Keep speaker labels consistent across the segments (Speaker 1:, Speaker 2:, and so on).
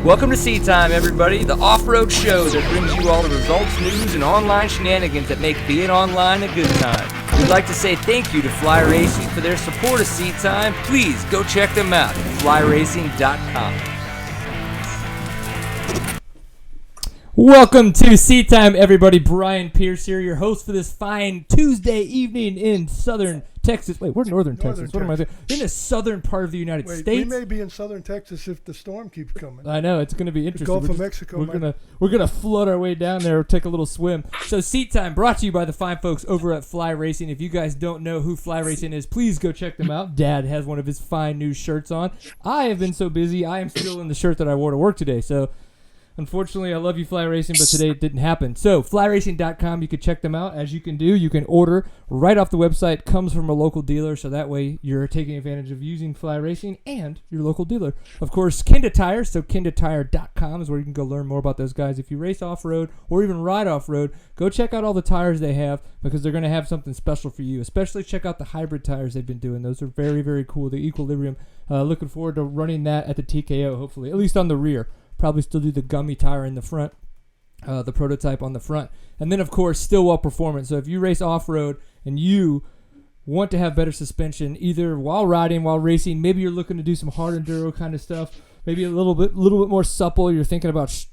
Speaker 1: Welcome to Seat Time, everybody, the off-road show that brings you all the results, news, and online shenanigans that make being online a good time. We'd like to say thank you to Fly Racing for their support of Seat Time. Please go check them out at flyracing.com.
Speaker 2: Welcome to Seat Time, everybody. Brian Pierce here, your host for this fine Tuesday evening in southern Texas. Wait, we're northern Texas. What am I doing? In the southern part of the United States.
Speaker 3: We may be in southern Texas if the storm keeps coming.
Speaker 2: I know, it's going to be interesting.
Speaker 3: The Gulf of Mexico.
Speaker 2: We're gonna float our way down there, take a little swim. So Seat Time brought to you by the fine folks over at Fly Racing. If you guys don't know who Fly Racing is, please go check them out. Dad has one of his fine new shirts on. I have been so busy, I am still in the shirt that I wore to work today. So unfortunately, I love you, Fly Racing, but today it didn't happen. So, flyracing.com, you can check them out. As you can do, you can order right off the website. Comes from a local dealer, so that way you're taking advantage of using Fly Racing and your local dealer. Of course, Kenda Tire, so kendatire.com is where you can go learn more about those guys. If you race off-road or even ride off-road, go check out all the tires they have because they're going to have something special for you. Especially check out the hybrid tires they've been doing. Those are very, very cool. The Equilibrium. Looking forward to running that at the TKO, hopefully, at least on the rear. Probably still do the gummy tire in the front, the prototype on the front. And then, of course, Stillwell Performance. So if you race off-road and you want to have better suspension, either while riding, while racing, maybe you're looking to do some hard enduro kind of stuff, maybe a little bit more supple, you're thinking about,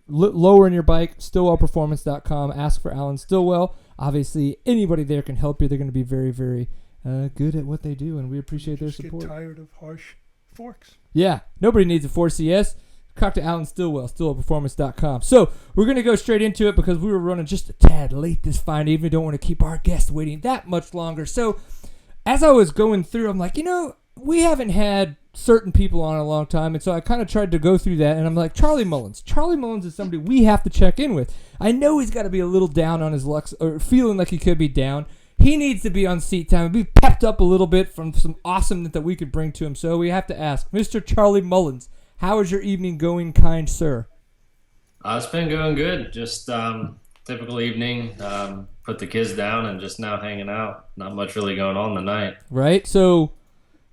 Speaker 2: lowering your bike, stillwellperformance.com. Ask for Alan Stillwell. Obviously, anybody there can help you. They're going to be very, very good at what they do, and we appreciate their support.
Speaker 3: Get tired of harsh forks.
Speaker 2: Yeah, nobody needs a 4CS. Talk to Alan Stillwell, stillwellperformance.com. So we're going to go straight into it because we were running just a tad late this fine evening. Don't want to keep our guests waiting that much longer. So as I was going through, I'm like, we haven't had certain people on in a long time. And so I kind of tried to go through that. And I'm like, Charlie Mullins. Charlie Mullins is somebody we have to check in with. I know he's got to be a little down on his luck or feeling like he could be down. He needs to be on Seat Time and be pepped up a little bit from some awesomeness that we could bring to him. So we have to ask, Mr. Charlie Mullins, how is your evening going, kind sir?
Speaker 4: It's been going good. Just typical evening. Put the kids down and just now hanging out. Not much really going on tonight.
Speaker 2: Right. So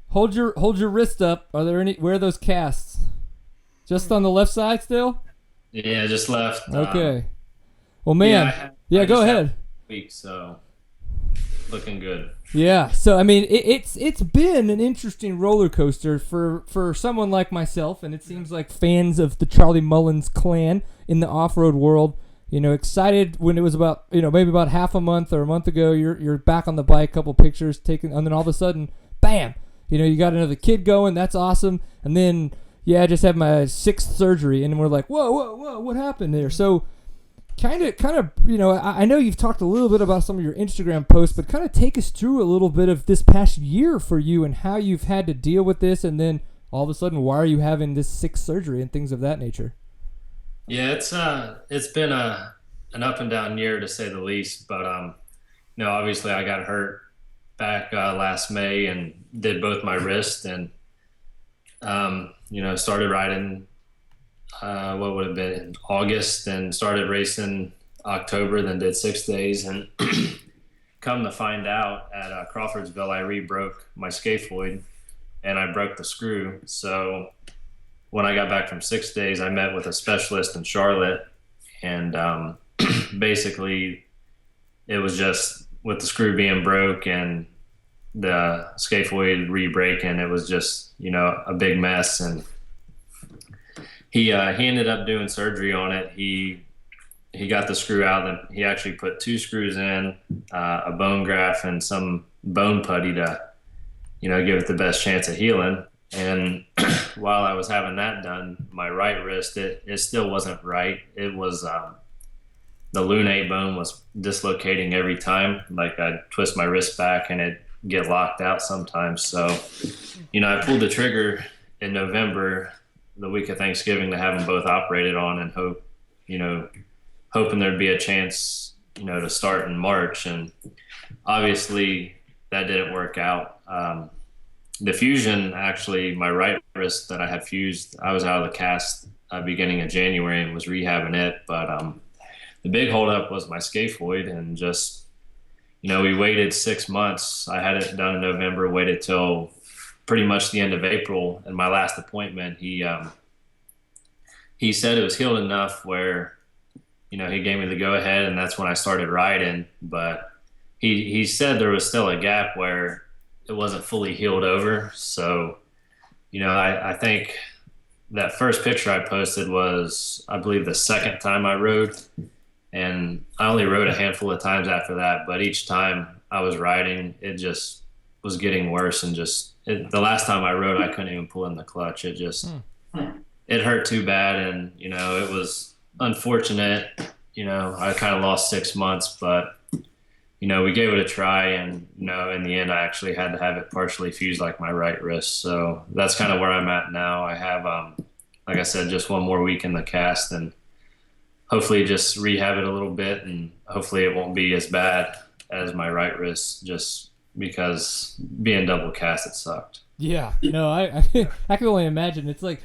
Speaker 2: hold your wrist up. Where are those casts? Just on the left side still?
Speaker 4: Yeah, just left.
Speaker 2: Okay. Well, man. Yeah, go ahead.
Speaker 4: Week, so looking good.
Speaker 2: Yeah, so I mean, it's been an interesting roller coaster for someone like myself, and it seems like fans of the Charlie Mullins clan in the off-road world, excited when it was about, maybe about half a month or a month ago, you're back on the bike, couple pictures taken, and then all of a sudden, bam, you got another kid going, that's awesome, and then, I just had my 6th surgery, and we're like, whoa, what happened there? So kind of, I know you've talked a little bit about some of your Instagram posts, but kind of take us through a little bit of this past year for you and how you've had to deal with this, and then all of a sudden, why are you having this 6th surgery and things of that nature?
Speaker 4: Yeah, it's been an up and down year to say the least, but obviously I got hurt back last May and did both my wrists and started riding. What would have been August, and started racing October, then did 6 days, and come to find out at Crawfordsville, I re-broke my scaphoid and I broke the screw. So when I got back from 6 days, I met with a specialist in Charlotte, and basically it was just with the screw being broke and the scaphoid re-breaking, it was just, a big mess. And he ended up doing surgery on it. He got the screw out, and he actually put 2 screws in, a bone graft and some bone putty to, give it the best chance of healing. And while I was having that done, my right wrist, it still wasn't right. It was the lunate bone was dislocating every time. Like I'd twist my wrist back and it'd get locked out sometimes. So, I pulled the trigger in November, the week of Thanksgiving, to have them both operated on, and hoping there'd be a chance, to start in March. And obviously that didn't work out. The fusion, actually, my right wrist that I had fused, I was out of the cast beginning of January and was rehabbing it. But the big holdup was my scaphoid, and just, we waited 6 months. I had it done in November, waited till pretty much the end of April. And my last appointment, he he said it was healed enough where, he gave me the go ahead, and that's when I started riding. But he said there was still a gap where it wasn't fully healed over. So, I think that first picture I posted was, I believe, the second time I rode. And I only rode a handful of times after that, but each time I was riding, it just was getting worse. And the last time I rode, I couldn't even pull in the clutch. It it hurt too bad. And, it was unfortunate. I kind of lost 6 months, but, we gave it a try. And, in the end, I actually had to have it partially fused, like my right wrist. So that's kind of where I'm at now. I have, like I said, just one more week in the cast, and hopefully just rehab it a little bit, and hopefully it won't be as bad as my right wrist, just because being double cast, it sucked.
Speaker 2: Yeah, no, I I can only imagine. It's like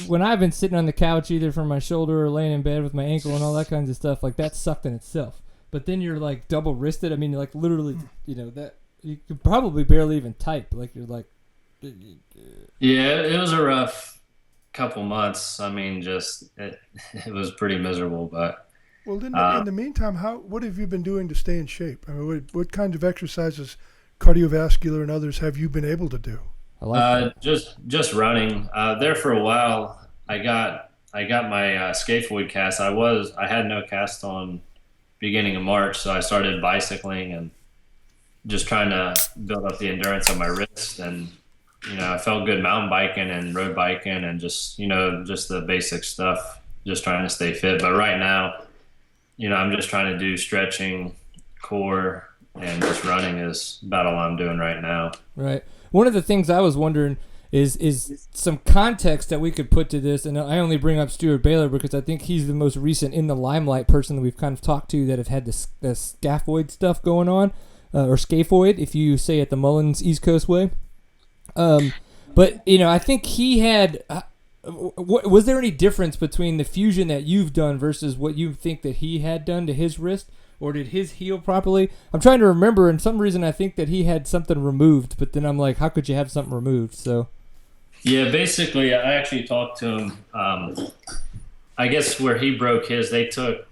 Speaker 2: when I've been sitting on the couch, either from my shoulder or laying in bed with my ankle and all that kinds of stuff, like that sucked in itself. But then you're like double wristed. I mean, like literally, that you could probably barely even type. Like you're like,
Speaker 4: yeah, it was a rough couple months. I mean, it was pretty miserable. But
Speaker 3: Well, then in the meantime, what have you been doing to stay in shape? I mean, what kinds of exercises, cardiovascular and others, have you been able to do?
Speaker 2: I like that.
Speaker 4: just running. There for a while, I got my scaphoid cast. I had no cast on beginning of March, so I started bicycling and just trying to build up the endurance of my wrist. And I felt good mountain biking and road biking and just the basic stuff, just trying to stay fit. But right now, I'm just trying to do stretching, core, and just running is about all I'm doing right now.
Speaker 2: Right. One of the things I was wondering is some context that we could put to this, and I only bring up Stuart Baylor because I think he's the most recent in the limelight person that we've kind of talked to that have had the scaphoid stuff going on, or scaphoid, if you say it the Mullins East Coast way. But I think he had. Was there any difference between the fusion that you've done versus what you think that he had done to his wrist, or did his heal properly? I'm trying to remember, and some reason I think that he had something removed, but then I'm like, how could you have something removed? So.
Speaker 4: Yeah, basically, I actually talked to him. I guess where he broke his, they took.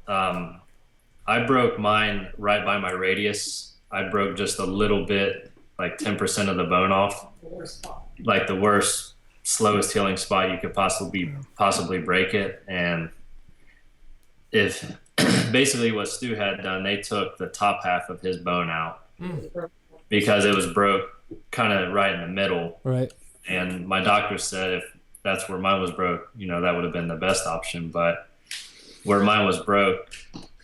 Speaker 4: I broke mine right by my radius. I broke just a little bit, like 10% of the bone off. Like the worst, slowest healing spot you could possibly break it. And if basically what Stu had done, they took the top half of his bone out because it was broke kind of right in the middle.
Speaker 2: Right.
Speaker 4: And my doctor said if that's where mine was broke, that would have been the best option. But where mine was broke,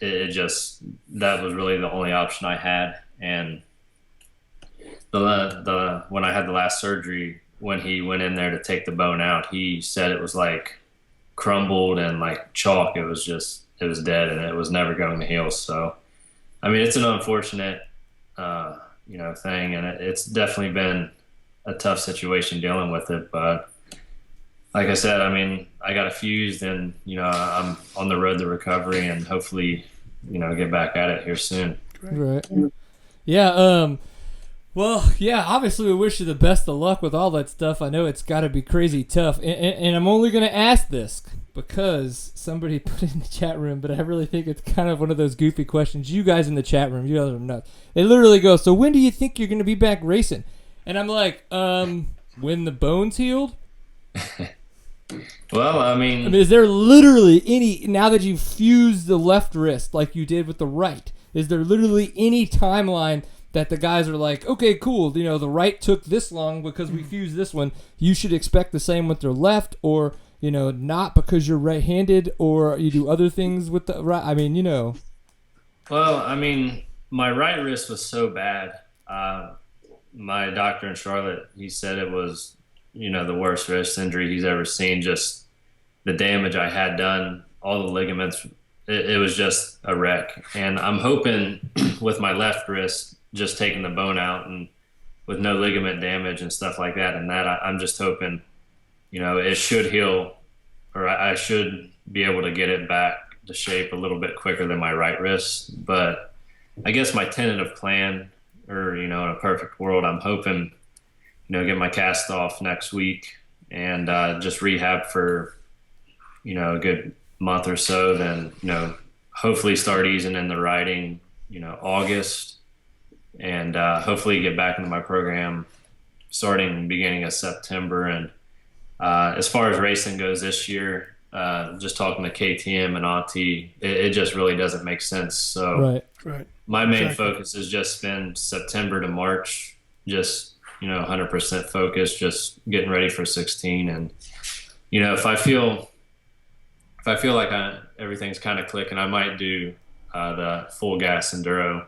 Speaker 4: that was really the only option I had. And when I had the last surgery, when he went in there to take the bone out, he said it was like crumbled and like chalk. It was dead and it was never going to heal. So, I mean, it's an unfortunate, thing, and it's definitely been a tough situation dealing with it. But like I said, I mean, I got it fused, and I'm on the road to recovery, and hopefully, get back at it here soon.
Speaker 2: Right. Yeah. Well, yeah, obviously we wish you the best of luck with all that stuff. I know it's got to be crazy tough. And I'm only going to ask this because somebody put it in the chat room, but I really think it's kind of one of those goofy questions. You guys in the chat room, you guys are nuts. They literally go, so when do you think you're going to be back racing? And I'm like, when the bone's healed?
Speaker 4: Well, I mean,
Speaker 2: is there literally any, now that you've fused the left wrist like you did with the right, is there literally any timeline that the guys are like, okay, cool, the right took this long because we fused this one. You should expect the same with their left, or, not because you're right-handed, or you do other things with the right. I mean,
Speaker 4: Well, I mean, my right wrist was so bad. My doctor in Charlotte, he said it was, the worst wrist injury he's ever seen. Just the damage I had done, all the ligaments, it was just a wreck. And I'm hoping with my left wrist, just taking the bone out and with no ligament damage and stuff like that, and that I'm just hoping, it should heal, or I should be able to get it back to shape a little bit quicker than my right wrist. But I guess my tentative plan, or in a perfect world, I'm hoping, get my cast off next week and just rehab for a good month or so, then, hopefully start easing in the riding, August, and hopefully get back into my program starting beginning of September. And as far as racing goes this year, just talking to KTM and Auntie, it just really doesn't make sense. So
Speaker 3: right.
Speaker 4: My main focus is just spend September to March, just, 100% focused, just getting ready for 16. And, if I feel like everything's kind of clicking, I might do the full gas enduro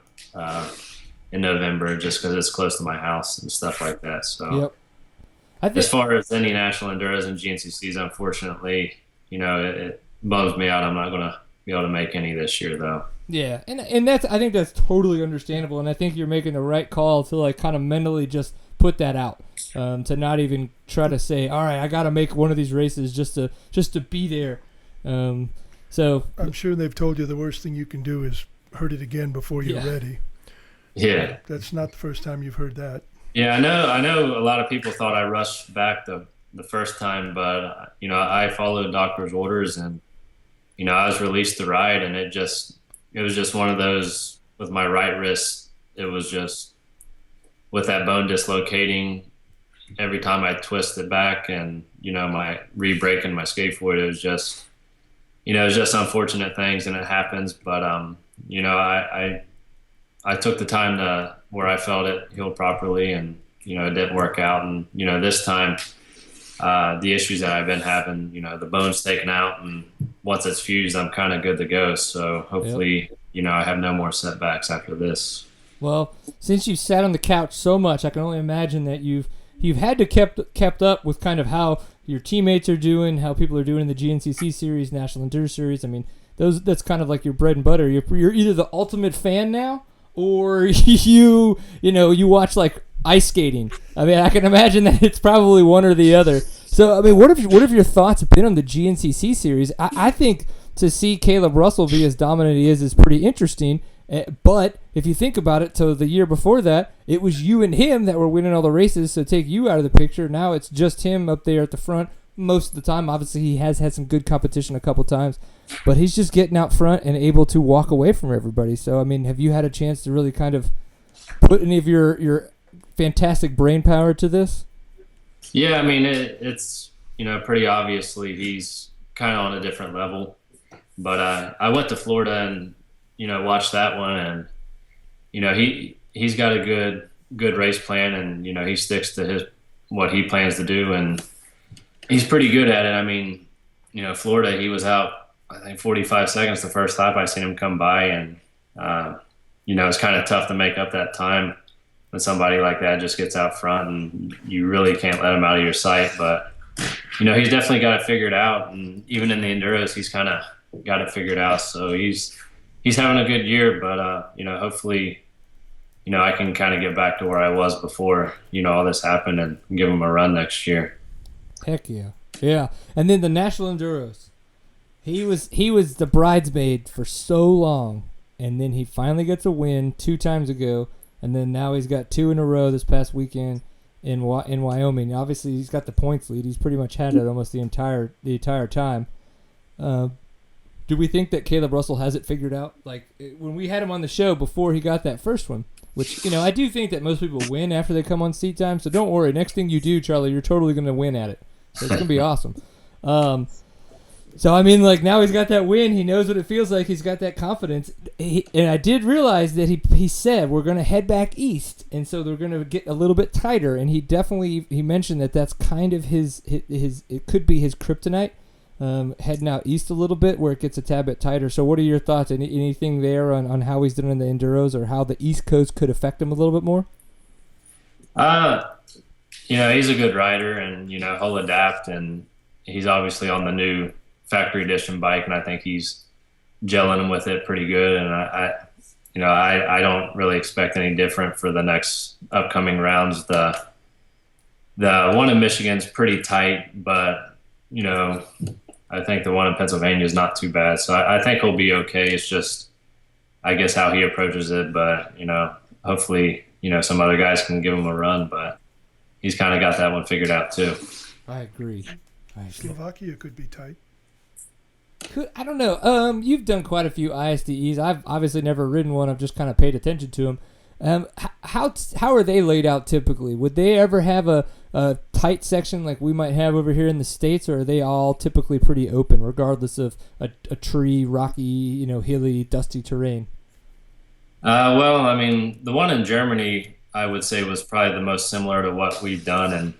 Speaker 4: in November, just because it's close to my house and stuff like that. So as far as any national enduros and GNCCs, unfortunately, it bums me out. I'm not going to be able to make any this year, though.
Speaker 2: Yeah, and I think that's totally understandable, and I think you're making the right call to like kind of mentally just put that out, to not even try to say, all right, I got to make one of these races just to be there. So
Speaker 3: I'm sure they've told you the worst thing you can do is hurt it again before you're ready.
Speaker 4: Yeah,
Speaker 3: that's not the first time you've heard that.
Speaker 4: Yeah, I know. A lot of people thought I rushed back the first time, but I followed doctor's orders, and I was released to ride, and it was just one of those with my right wrist. It was just with that bone dislocating every time I twist it back, and my re-breaking my scaphoid. It was just unfortunate things, and it happens. But I took the time to where I felt it healed properly, and it didn't work out. And this time, the issues that I've been having, the bone's taken out, and once it's fused, I'm kind of good to go. So hopefully, I have no more setbacks after this.
Speaker 2: Well, since you've sat on the couch so much, I can only imagine that you've had to kept up with kind of how your teammates are doing, how people are doing in the GNCC series, National Enduro series. I mean, that's kind of like your bread and butter. You're either the ultimate fan now, or you watch like ice skating. I mean, I can imagine that it's probably one or the other. So, I mean, what have your thoughts been on the GNCC series? I think to see Caleb Russell be as dominant as he is pretty interesting. But if you think about it, so the year before that, it was you and him that were winning all the races. So take you out of the picture. Now it's just him up there at the front most of the time. Obviously, he has had some good competition a couple times, but he's just getting out front and able to walk away from everybody. So, I mean, have you had a chance to really kind of put any of your fantastic brain power to this?
Speaker 4: Yeah, I mean, it's pretty obviously he's kind of on a different level. But I went to Florida and watched that one, and he's got a good race plan, and he sticks to what he plans to do, and he's pretty good at it. I mean, Florida, he was out I think 45 seconds the first lap I seen him come by, and it's kind of tough to make up that time when somebody like that just gets out front, and you really can't let him out of your sight. But he's definitely got it figured out, and even in the enduros, he's kind of got it figured out. So he's having a good year, but hopefully I can kind of get back to where I was before all this happened, and give him a run next year.
Speaker 2: Heck yeah. And then the National Enduros, he was the bridesmaid for so long, and then he finally gets a win 2 times ago, and then now he's got 2 in a row this past weekend in Wyoming. Obviously, he's got the points lead. He's pretty much had it almost the entire time. Do we think that Caleb Russell has it figured out? Like when we had him on the show before he got that first one, which I do think that most people win after they come on seat time. So don't worry. Next thing you do, Charlie, you're totally going to win at it. So it's going to be awesome. So I mean, like now he's got that win. He knows what it feels like. He's got that confidence. And I did realize that he said we're going to head back east, and so they're going to get a little bit tighter. And he mentioned that that's kind of his it could be his kryptonite. Heading out east a little bit where it gets a tad bit tighter. So what are your thoughts? Anything there on how he's doing in the enduros, or how the East Coast could affect him a little bit more?
Speaker 4: He's a good rider, and he'll adapt, and he's obviously on the new factory edition bike, and I think he's gelling with it pretty good. And I don't really expect any different for the next upcoming rounds. The one in Michigan's pretty tight, but I think the one in Pennsylvania is not too bad. So I think he'll be okay. It's just, I guess, how he approaches it. But, hopefully, some other guys can give him a run. But he's kind of got that one figured out, too.
Speaker 2: I agree.
Speaker 3: Slovakia could be tight.
Speaker 2: I don't know. You've done quite a few ISDEs. I've obviously never ridden one. I've just kind of paid attention to them. How are they laid out typically? Would they ever have a tight section like we might have over here in the States, or are they all typically pretty open, regardless of a tree, rocky, hilly, dusty terrain?
Speaker 4: Well, I mean, the one in Germany, I would say, was probably the most similar to what we've done, and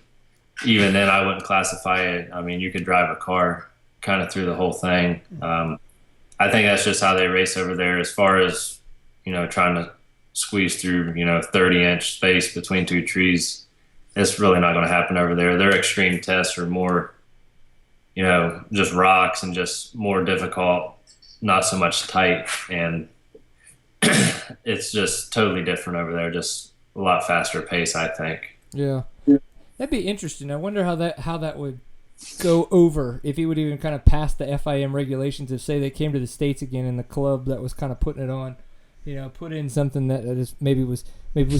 Speaker 4: even then, I wouldn't classify it. I mean, you could drive a car kind of through the whole thing. I think that's just how they race over there. As far as trying to squeeze through 30-inch space between two trees, it's really not going to happen over there. Their extreme tests are more just rocks and just more difficult, not so much tight, and it's just totally different over there. Just a lot faster pace, I think.
Speaker 2: Yeah, that'd be interesting. I wonder how that would go over, if he would even kind of pass the FIM regulations. If say they came to the States again and the club that was kind of putting it on, put in something that is maybe was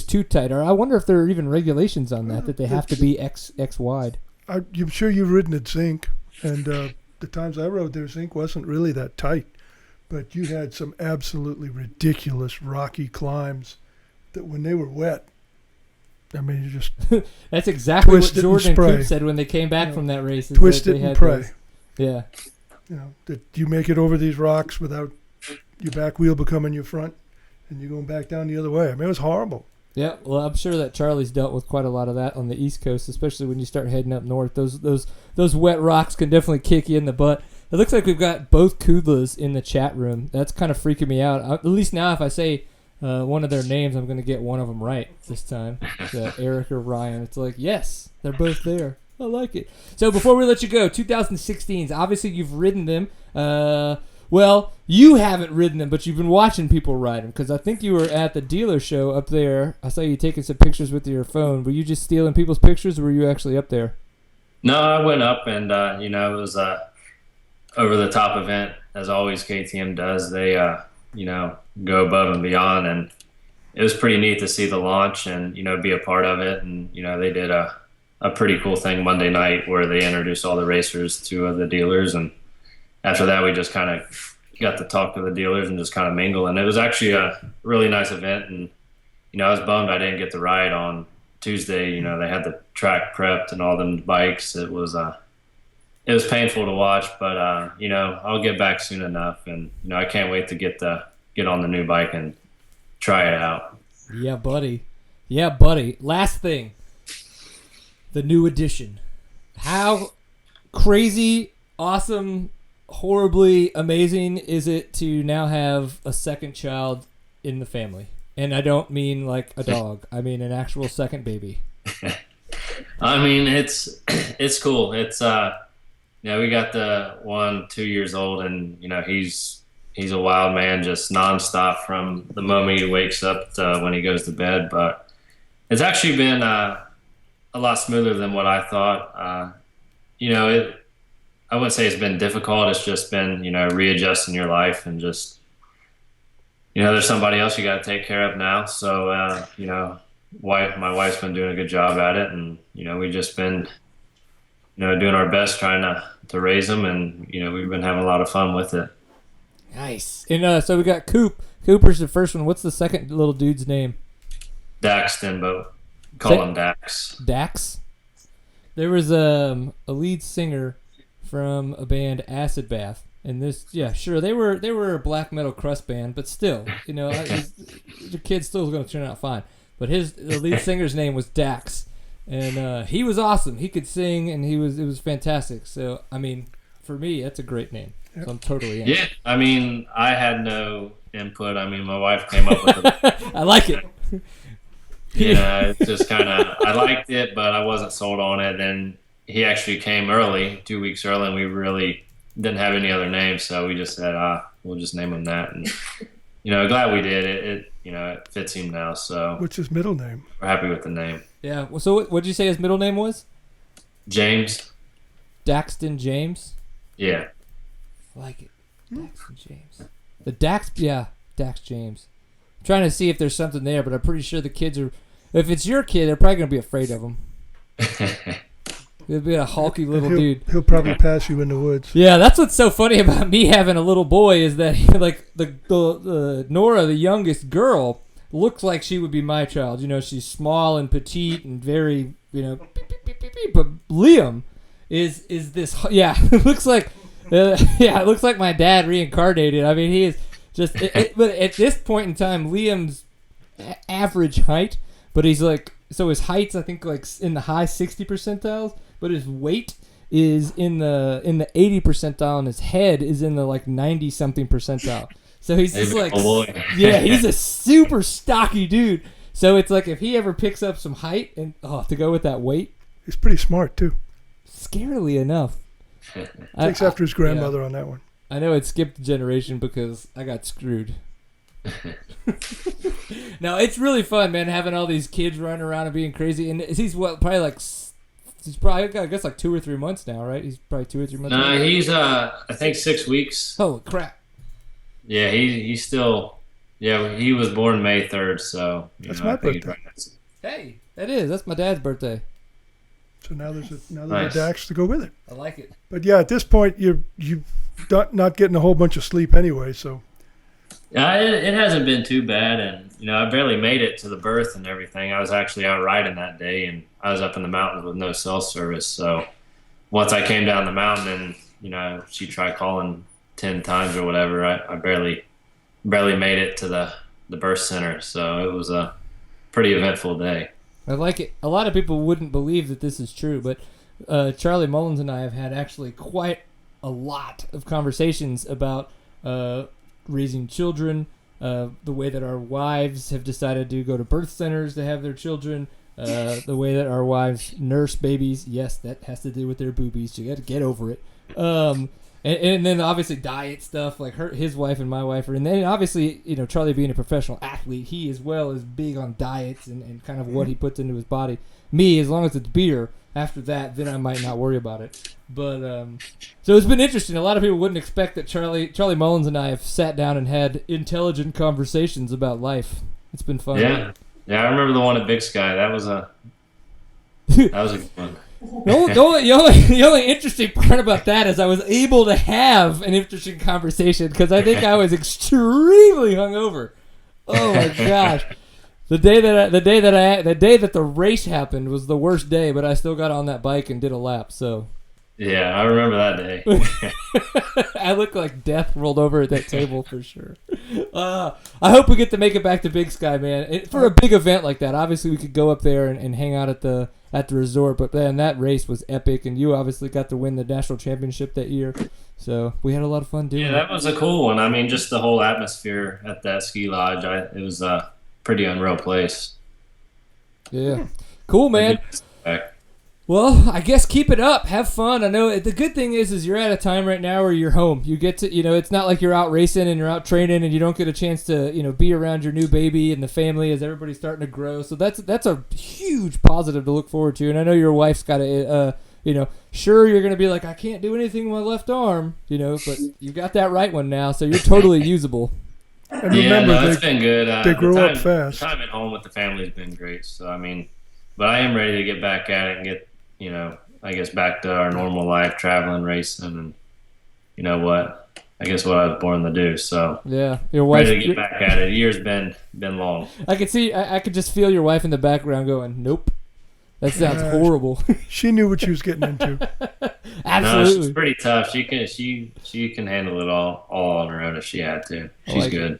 Speaker 2: too tight. Or I wonder if there are even regulations on that they have to be X wide.
Speaker 3: I'm sure you've ridden at Zinc, and the times I rode there, Zinc wasn't really that tight, but you had some absolutely ridiculous rocky climbs that when they were wet, I mean, you just
Speaker 2: that's exactly what
Speaker 3: twist it and
Speaker 2: Jordan and
Speaker 3: spray.
Speaker 2: Coop said when they came back from that race.
Speaker 3: Twist it and pray.
Speaker 2: Yeah.
Speaker 3: That you make it over these rocks without your back wheel becoming your front, and you're going back down the other way. I mean, it was horrible.
Speaker 2: Yeah, well, I'm sure that Charlie's dealt with quite a lot of that on the East Coast, especially when you start heading up north. Those wet rocks can definitely kick you in the butt. It looks like we've got both Kudlas in the chat room. That's kind of freaking me out. At least now, if I say one of their names, I'm going to get one of them right this time. Eric or Ryan. It's like, yes, they're both there. I like it. So before we let you go, 2016s. Obviously, you've ridden them. Well, you haven't ridden them, but you've been watching people ride them, because I think you were at the dealer show up there. I saw you taking some pictures with your phone. Were you just stealing people's pictures, or were you actually up there?
Speaker 4: No, I went up, and it was a over-the-top event, as always KTM does. They go above and beyond, and it was pretty neat to see the launch and be a part of it. And they did a pretty cool thing Monday night where they introduced all the racers to the dealers, and after that, we just kind of got to talk to the dealers and just kind of mingle. And it was actually a really nice event. And, I was bummed I didn't get to ride on Tuesday. They had the track prepped and all them bikes. It was painful to watch, but, I'll get back soon enough. And, I can't wait to get on the new bike and try it out.
Speaker 2: Yeah, buddy. Yeah, buddy. Last thing. The new edition. How crazy, awesome, horribly amazing is it to now have a second child in the family? And I don't mean like a dog. I mean an actual second baby.
Speaker 4: I mean, it's cool. It's we got the one 2 years old, and he's a wild man, just nonstop from the moment he wakes up to when he goes to bed. But it's actually been a lot smoother than what I thought. I wouldn't say it's been difficult. It's just been, readjusting your life and just, there's somebody else you got to take care of now. So, my wife's been doing a good job at it, and, we've just been, doing our best trying to raise them, and, we've been having a lot of fun with it.
Speaker 2: Nice. And so we got Coop. Cooper's the first one. What's the second little dude's name?
Speaker 4: Daxton, but call him Dax.
Speaker 2: Dax? There was a lead singer from a band, Acid Bath, and this, yeah, sure, they were a black metal crust band, but still, the kid's still going to turn out fine. But the lead singer's name was Dax, and he was awesome. He could sing, and it was fantastic. So, I mean, for me, that's a great name. So I'm totally in.
Speaker 4: Yeah, I mean, I had no input. I mean, my wife came up with it.
Speaker 2: I like it.
Speaker 4: It's just kind of, I liked it, but I wasn't sold on it. Then he actually came early, 2 weeks early, and we really didn't have any other names, so we just said, we'll just name him that. And, glad we did. It fits him now, so.
Speaker 3: What's his middle name?
Speaker 4: We're happy with the name.
Speaker 2: Yeah, well, so what did you say his middle name was?
Speaker 4: James.
Speaker 2: Daxton James?
Speaker 4: Yeah.
Speaker 2: I like it. Daxton James. Dax James. I'm trying to see if there's something there, but I'm pretty sure the kids are, if it's your kid, they're probably going to be afraid of him. He'll be a hulky little
Speaker 3: he'll,
Speaker 2: dude.
Speaker 3: He'll probably pass you in the woods.
Speaker 2: Yeah, that's what's so funny about me having a little boy is that like the Nora, the youngest girl, looks like she would be my child. You know, she's small and petite and very, you know, beep, beep, beep, beep, beep. But Liam is this, yeah, it looks like my dad reincarnated. I mean, he is just, but at this point in time, Liam's average height, but he's like, so his height's I think like in the high 60 percentiles, but his weight is in the 80 percentile, and his head is in the like 90 something percentile. So he's just like, yeah, he's a super stocky dude. So it's like if he ever picks up some height and to go with that weight,
Speaker 3: he's pretty smart too.
Speaker 2: Scarily enough,
Speaker 3: takes after his grandmother on that one.
Speaker 2: I know it skipped a generation because I got screwed. No, it's really fun, man, having all these kids running around and being crazy. And he's he's probably I guess like 2 or 3 months now, right? He's probably 2 or 3 months.
Speaker 4: No, he's I think 6 weeks.
Speaker 2: Holy crap!
Speaker 4: Yeah, he's still. Yeah, he was born May 3rd, so
Speaker 3: that's my birthday.
Speaker 2: Hey, that's my dad's birthday.
Speaker 3: So now there's a
Speaker 4: Nice.
Speaker 3: Dax to go with it.
Speaker 2: I like it.
Speaker 3: But yeah, at this point you not getting a whole bunch of sleep anyway. So
Speaker 4: Yeah, it hasn't been too bad, and I barely made it to the birth and everything. I was actually out riding that day, and I was up in the mountains with no cell service. So once I came down the mountain, and she tried calling 10 times or whatever, I barely made it to the birth center. So it was a pretty eventful day.
Speaker 2: I like it. A lot of people wouldn't believe that this is true, but Charlie Mullins and I have had actually quite a lot of conversations about raising children, the way that our wives have decided to go to birth centers to have their children, the way that our wives nurse babies. Yes, that has to do with their boobies. You got to get over it. And then obviously diet stuff, like his wife and my wife are. And then obviously, Charlie being a professional athlete, he as well is big on diets and kind of what he puts into his body. Me, as long as it's beer, after that, then I might not worry about it. But so it's been interesting. A lot of people wouldn't expect that Charlie Mullins and I have sat down and had intelligent conversations about life. It's been fun.
Speaker 4: Yeah, I remember the one at Big Sky. That was a good one.
Speaker 2: The only interesting part about that is I was able to have an interesting conversation because I think I was extremely hungover. Oh my gosh. The day that the race happened was the worst day, but I still got on that bike and did a lap. So,
Speaker 4: yeah, I remember that day.
Speaker 2: I look like death rolled over at that table for sure. I hope we get to make it back to Big Sky, man. For a big event like that, obviously we could go up there and hang out at the resort. But man, that race was epic, and you obviously got to win the national championship that year. So we had a lot of fun doing it.
Speaker 4: Yeah, that was a cool one. I mean, just the whole atmosphere at that ski lodge. It was a pretty unreal place.
Speaker 2: Yeah. Cool, man. Well, I guess keep it up. Have fun. I know the good thing is you're at a time right now where you're home. You get to, it's not like you're out racing and you're out training and you don't get a chance to, be around your new baby and the family as everybody's starting to grow. So that's a huge positive to look forward to. And I know your wife's got to, sure, you're going to be like, I can't do anything with my left arm, but you got that right one now. So you're totally usable.
Speaker 3: And remember,
Speaker 4: it's been good.
Speaker 3: They grow up fast.
Speaker 4: The time at home with the family has been great. So, I mean, but I am ready to get back at it and get, I guess back to our normal life, traveling, racing, and I guess what I was born to do. So
Speaker 2: yeah, your wife
Speaker 4: ready to get back at it. The year's been long.
Speaker 2: I could see. I could just feel your wife in the background going, "Nope, that sounds horrible."
Speaker 3: She knew what she was getting into.
Speaker 2: Absolutely,
Speaker 4: no, she's pretty tough. She can handle it all on her own if she had to. She's good.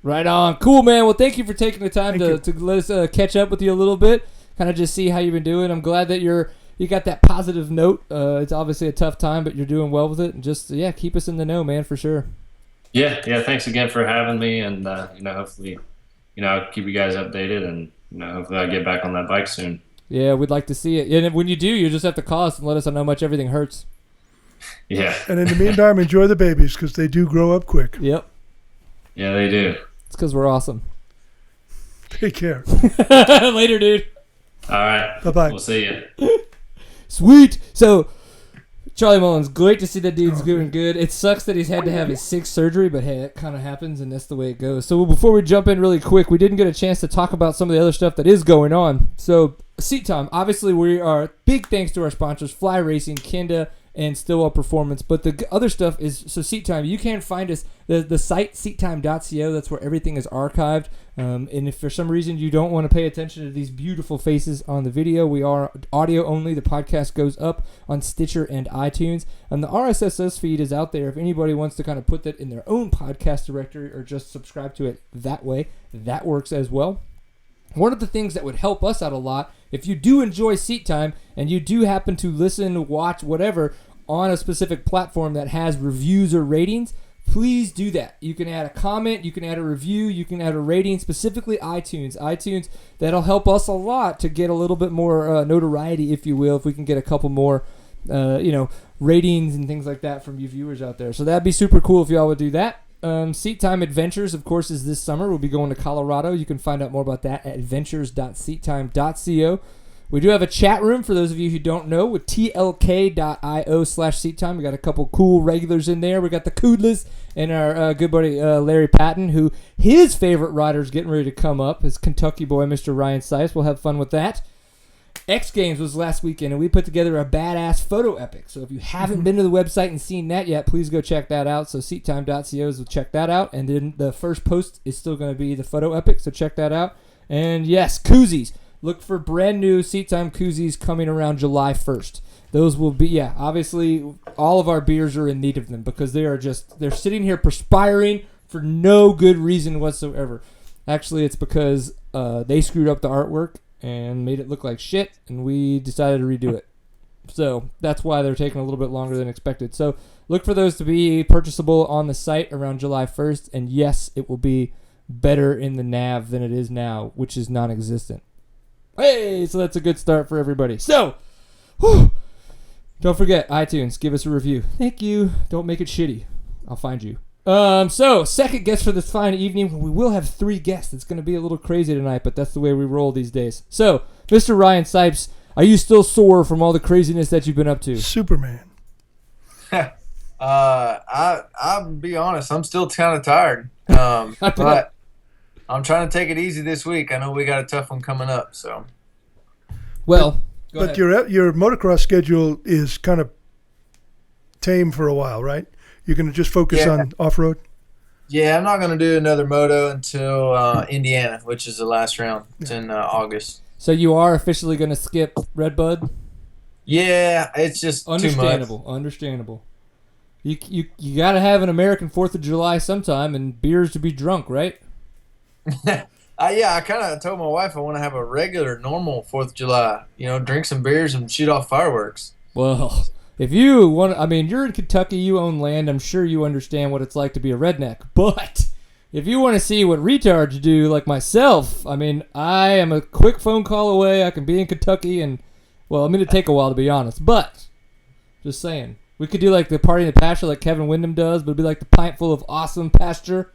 Speaker 2: Right on. Cool, man. Well, thank you for taking the time to let us catch up with you a little bit. Kind of just see how you've been doing. I'm glad that you got that positive note. It's obviously a tough time, but you're doing well with it. And just, keep us in the know, man, for sure.
Speaker 4: Yeah. Thanks again for having me. And, hopefully, I'll keep you guys updated. And, hopefully I'll get back on that bike soon.
Speaker 2: Yeah, we'd like to see it. And when you do, you just have to call us and let us know how much everything hurts.
Speaker 4: Yeah.
Speaker 3: And in the meantime, enjoy the babies because they do grow up quick.
Speaker 2: Yep.
Speaker 4: Yeah, they do.
Speaker 2: It's because we're awesome.
Speaker 3: Take care.
Speaker 2: Later, dude.
Speaker 4: All right.
Speaker 3: Bye-bye.
Speaker 4: We'll see you.
Speaker 2: Sweet. So, Charlie Mullins, great to see that dude's doing good. It sucks that he's had to have his 6th surgery, but hey, it kind of happens, and that's the way it goes. So before we jump in really quick, we didn't get a chance to talk about some of the other stuff that is going on. So Seat Time. Obviously, we are big thanks to our sponsors, Fly Racing, Kenda, and Stillwell Performance. But the other stuff is, so Seat Time, you can find us, the site, seattime.co, that's where everything is archived. And if for some reason you don't want to pay attention to these beautiful faces on the video, we are audio only. The podcast goes up on Stitcher and iTunes. And the RSS feed is out there. If anybody wants to kind of put that in their own podcast directory or just subscribe to it that way, that works as well. One of the things that would help us out a lot, if you do enjoy Seat Time and you do happen to listen, watch, whatever, on a specific platform that has reviews or ratings, please do that. You can add a comment, you can add a review, you can add a rating, specifically iTunes. That'll help us a lot to get a little bit more notoriety, if you will, if we can get a couple more, ratings and things like that from you viewers out there. So that'd be super cool if y'all would do that. Seat Time Adventures, of course, is this summer. We'll be going to Colorado. You can find out more about that at adventures.seattime.co. We do have a chat room for those of you who don't know with tlk.io/seattime. We got a couple cool regulars in there. We got the Koodless and our good buddy Larry Patton, who his favorite rider is getting ready to come up, his Kentucky boy, Mr. Ryan Sipes. We'll have fun with that. X Games was last weekend, and we put together a badass photo epic. So if you haven't been to the website and seen that yet, please go check that out. So seattime.co, so check that out. And then the first post is still going to be the photo epic, so check that out. And yes, koozies. Look for brand new Seat Time koozies coming around July 1st. Those will be, obviously all of our beers are in need of them because they're sitting here perspiring for no good reason whatsoever. Actually, it's because they screwed up the artwork and made it look like shit, and we decided to redo it. So that's why they're taking a little bit longer than expected. So look for those to be purchasable on the site around July 1st, and yes, it will be better in the nav than it is now, which is non-existent. Hey, so that's a good start for everybody. So, don't forget, iTunes, give us a review. Thank you. Don't make it shitty. I'll find you. So, second guest for this fine evening. We will have 3 guests. It's going to be a little crazy tonight, but that's the way we roll these days. So, Mr. Ryan Sipes, are you still sore from all the craziness that you've been up to?
Speaker 3: Superman.
Speaker 5: I'll be honest, I'm still kind of tired. But I'm trying to take it easy this week. I know we got a tough one coming up, so.
Speaker 2: Well,
Speaker 3: but your motocross schedule is kind of tame for a while, right? You're going to just focus on off-road?
Speaker 5: Yeah, I'm not going to do another moto until Indiana, which is the last round. It's in August.
Speaker 2: So you are officially going to skip Redbud?
Speaker 5: Yeah, it's just
Speaker 2: understandable.
Speaker 5: Too much.
Speaker 2: Understandable. You got to have an American 4th of July sometime and beers to be drunk, right?
Speaker 5: I kind of told my wife I want to have a regular, normal 4th of July. Drink some beers and shoot off fireworks.
Speaker 2: Well, if you want, you're in Kentucky, you own land. I'm sure you understand what it's like to be a redneck. But if you want to see what retards do, like myself, I am a quick phone call away. I can be in Kentucky, and well, I'm going to take a while to be honest. But just saying, we could do like the party in the pasture, like Kevin Windham does, but it'd be like the pint full of awesome pasture.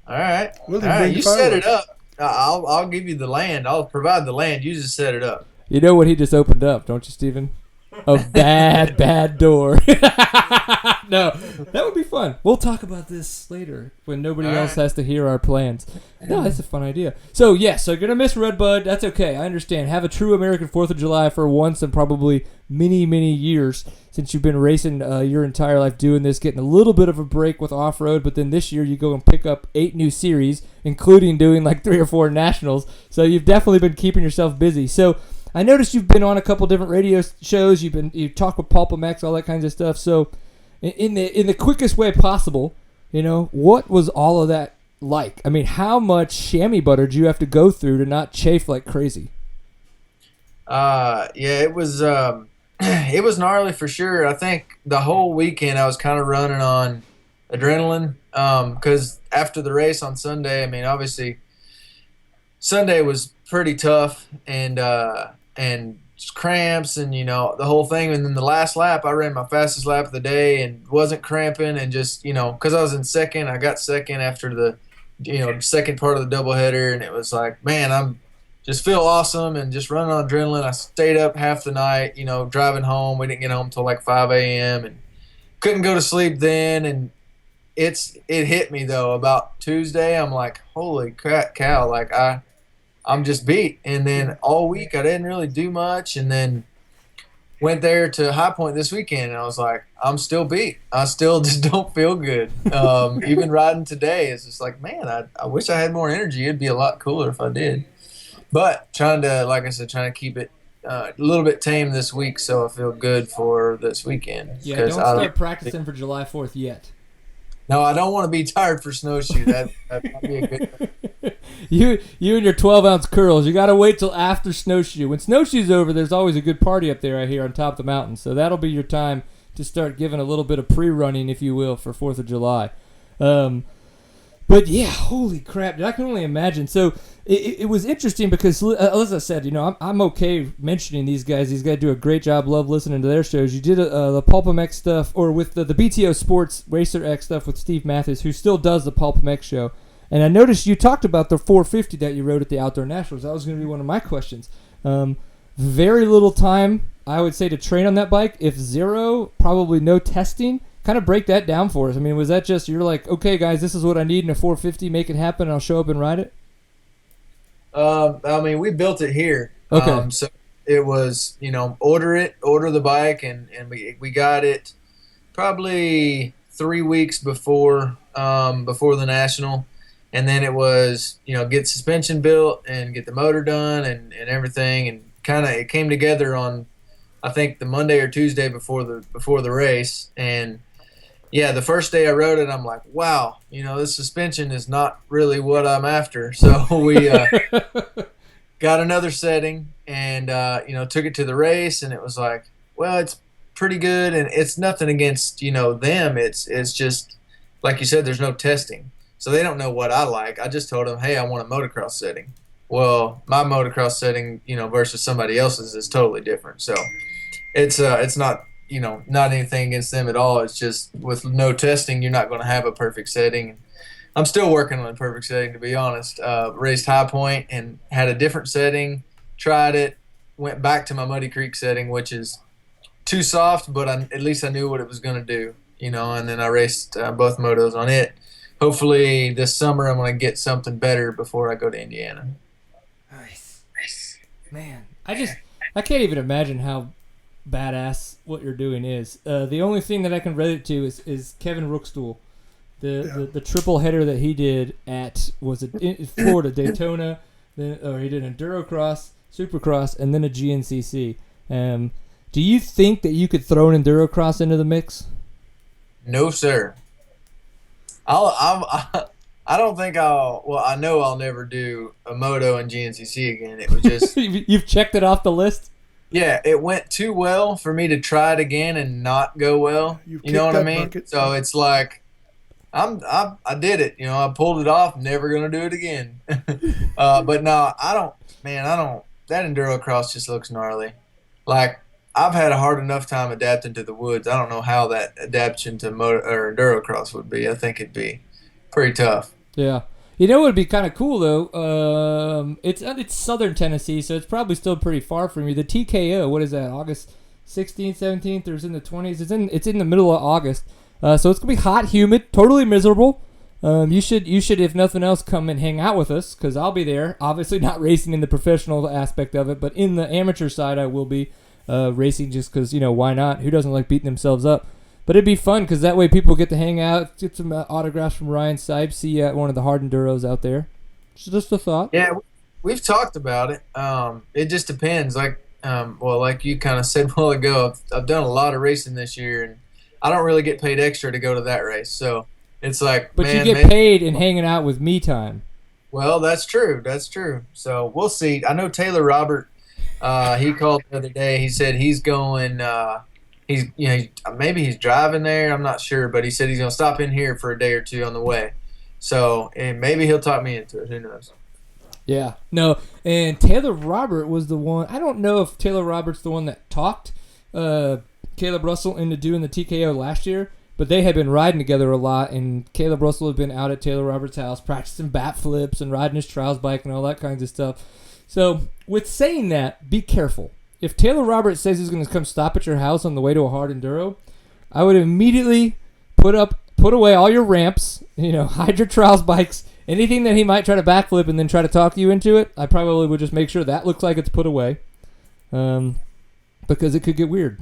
Speaker 5: All right. You set it up. I'll give you the land. I'll provide the land. You just set it up.
Speaker 2: You know what he just opened up, don't you, Steven? A bad door. No, that would be fun. We'll talk about this later when nobody else has to hear our plans. No, that's a fun idea. So, yes, so you're going to miss Redbud. That's okay. I understand. Have a true American 4th of July for once in probably many, many years since you've been racing your entire life doing this, getting a little bit of a break with off-road, but then this year you go and pick up 8 new series, including doing like 3 or 4 nationals. So you've definitely been keeping yourself busy. So I noticed you've been on a couple different radio shows. You talk with Paul Max, all that kinds of stuff. So, in the quickest way possible, what was all of that like? How much chamois butter did you have to go through to not chafe like crazy?
Speaker 5: It was it was gnarly for sure. I think the whole weekend I was kind of running on adrenaline because after the race on Sunday, obviously Sunday was pretty tough and just cramps and the whole thing, and then the last lap I ran my fastest lap of the day and wasn't cramping, and just because I was in second, I got second after the second part of the doubleheader, and it was like, man, I'm just feel awesome and just running on adrenaline. I stayed up half the night, driving home. We didn't get home till like 5 a.m. and couldn't go to sleep then, and it hit me though about Tuesday. I'm like, holy cow, like I'm just beat. And then all week I didn't really do much, and then went there to High Point this weekend, and I was like, I'm still beat. I still just don't feel good. Even riding today, it's just like, man, I wish I had more energy. It'd be a lot cooler if I did. But trying to keep it a little bit tame this week, so I feel good for this weekend.
Speaker 2: Yeah, don't start practicing for July 4th yet.
Speaker 5: No, I don't want to be tired for snowshoe. That might be a good thing.
Speaker 2: You and your 12-ounce curls, you got to wait till after snowshoe. When snowshoe's over, there's always a good party up there, I hear, on top of the mountain. So that'll be your time to start giving a little bit of pre-running, if you will, for 4th of July. But yeah, holy crap, dude, I can only imagine. So it was interesting because, as I said, I'm okay mentioning these guys. These guys do a great job. Love listening to their shows. You did the Pulpum X stuff, or with the BTO Sports Racer X stuff with Steve Mathis, who still does the Pulpum X show. And I noticed you talked about the 450 that you rode at the Outdoor Nationals. That was going to be one of my questions. Very little time, I would say, to train on that bike. If zero, probably no testing. Kind of break that down for us. I mean, was that just, you're like, okay, guys, this is what I need in a 450, make it happen, and I'll show up and ride it?
Speaker 5: I mean, we built it here.
Speaker 2: Okay.
Speaker 5: So it was, order the bike, and we got it probably 3 weeks before the National. And then it was, get suspension built and get the motor done and everything. And kind of it came together on, I think, the Monday or Tuesday before the race. And yeah, the first day I rode it, I'm like, wow, this suspension is not really what I'm after. So we got another setting and, took it to the race, and it was like, well, it's pretty good. And it's nothing against, them. It's just, like you said, there's no testing. So they don't know what I like. I just told them, hey, I want a motocross setting. Well, my motocross setting, versus somebody else's is totally different. So it's not, not anything against them at all. It's just with no testing, you're not going to have a perfect setting. I'm still working on a perfect setting, to be honest. Raced High Point and had a different setting, tried it, went back to my Muddy Creek setting, which is too soft, but at least I knew what it was going to do, and then I raced both motos on it. Hopefully this summer I'm going to get something better before I go to Indiana.
Speaker 2: Nice. Man, I can't even imagine how badass what you're doing is. The only thing that I can relate to is Kevin Rookstool. The triple header that he did at, was it in Florida, Daytona, or he did Endurocross, Supercross, and then a GNCC. Do you think that you could throw an Endurocross into the mix?
Speaker 5: No, sir. I don't think I know I'll never do a moto and GNCC again. It was just
Speaker 2: you've checked it off the list.
Speaker 5: Yeah, it went too well for me to try it again and not go well.
Speaker 3: You
Speaker 5: know what I mean?
Speaker 3: Bucket.
Speaker 5: So it's like I did it. I pulled it off. Never gonna do it again. But no, I don't. That Endurocross just looks gnarly. Like, I've had a hard enough time adapting to the woods. I don't know how that adaptation to motor or Endurocross would be. I think it'd be pretty tough.
Speaker 2: Yeah. What would be kind of cool, though? It's southern Tennessee, so it's probably still pretty far from you. The TKO, what is that, August 16th, 17th, or is it in the 20s? It's in the middle of August. So it's going to be hot, humid, totally miserable. You should, if nothing else, come and hang out with us, because I'll be there. Obviously not racing in the professional aspect of it, but in the amateur side I will be. Racing just because, why not? Who doesn't like beating themselves up? But it'd be fun because that way people get to hang out, get some autographs from Ryan Sipes, see you at one of the hard enduros out there. Just a thought.
Speaker 5: Yeah, we've talked about it. It just depends. Like you kind of said a while ago, I've done a lot of racing this year, and I don't really get paid extra to go to that race. So it's like,
Speaker 2: but you get paid in hanging out with me time.
Speaker 5: Well, that's true. That's true. So we'll see. I know Taylor Robert. He called the other day. He said he's going. Maybe he's driving there. I'm not sure, but he said he's gonna stop in here for a day or two on the way. So, and maybe he'll talk me into it. Who knows?
Speaker 2: Yeah. No. And Taylor Robert was the one. I don't know if Taylor Robert's the one that talked Caleb Russell into doing the TKO last year, but they had been riding together a lot, and Caleb Russell had been out at Taylor Roberts' house practicing bat flips and riding his trials bike and all that kinds of stuff. So, with saying that, be careful. If Taylor Roberts says he's going to come stop at your house on the way to a hard enduro, I would immediately put away all your ramps, hide your trials bikes, anything that he might try to backflip and then try to talk you into it, I probably would just make sure that looks like it's put away, because it could get weird.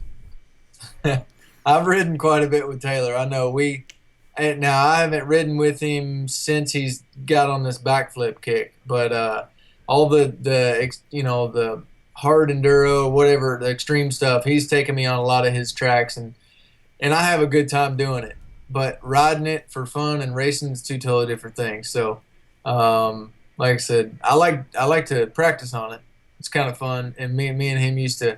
Speaker 5: I've ridden quite a bit with Taylor. I know now I haven't ridden with him since he's got on this backflip kick, but all the hard enduro, whatever, the extreme stuff, he's taken me on a lot of his tracks, and I have a good time doing it. But riding it for fun and racing is two totally different things. So, like I said, I like to practice on it. It's kind of fun, and me and him used to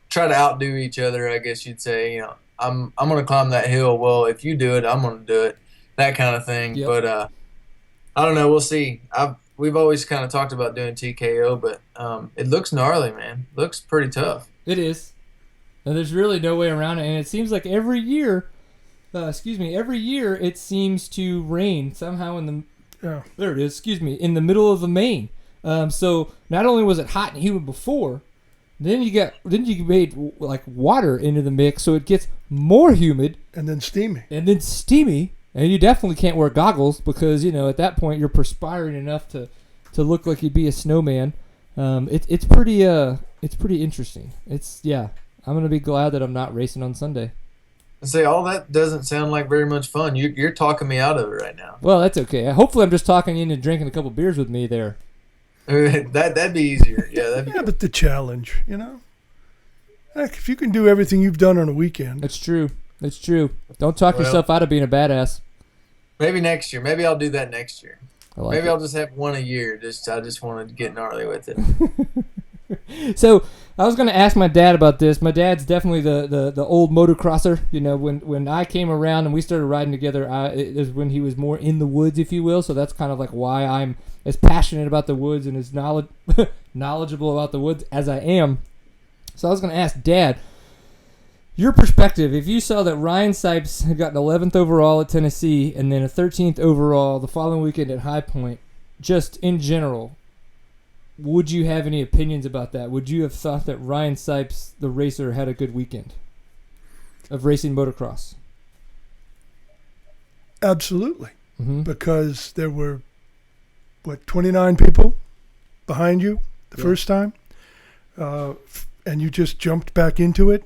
Speaker 5: try to outdo each other, I guess you'd say. You know, I'm gonna climb that hill. Well, if you do it, I'm gonna do it. That kind of thing.
Speaker 2: Yep.
Speaker 5: But I don't know. We'll see. We've always kind of talked about doing TKO, but it looks gnarly, man. Looks pretty tough.
Speaker 2: It is, and there's really no way around it. And it seems like every year it seems to rain somehow in the middle of the main. So not only was it hot and humid before, then you made like water into the mix, so it gets more humid
Speaker 3: and then steamy.
Speaker 2: And you definitely can't wear goggles because, you know, at that point you're perspiring enough to look like you'd be a snowman. It's pretty interesting. I'm gonna be glad that I'm not racing on Sunday.
Speaker 5: I say all that doesn't sound like very much fun. You're talking me out of it right now.
Speaker 2: Well, that's okay. Hopefully, I'm just talking you into drinking a couple beers with me there.
Speaker 5: That'd be easier. Yeah,
Speaker 3: but the challenge, you know. Heck, if you can do everything you've done on a weekend.
Speaker 2: That's true. Don't talk yourself out of being a badass.
Speaker 5: Maybe next year. Maybe I'll do that next year.
Speaker 2: Maybe
Speaker 5: I'll just have one a year. I just wanted to get gnarly with it.
Speaker 2: So I was going to ask my dad about this. My dad's definitely the old motocrosser. You know, when I came around and we started riding together, it was when he was more in the woods, if you will. So that's kind of like why I'm as passionate about the woods and as knowledgeable about the woods as I am. So I was going to ask Dad, your perspective, if you saw that Ryan Sipes had gotten 11th overall at Tennessee and then a 13th overall the following weekend at High Point, just in general, would you have any opinions about that? Would you have thought that Ryan Sipes, the racer, had a good weekend of racing motocross?
Speaker 3: Absolutely.
Speaker 2: Mm-hmm.
Speaker 3: Because there were, 29 people behind you the first time, and you just jumped back into it.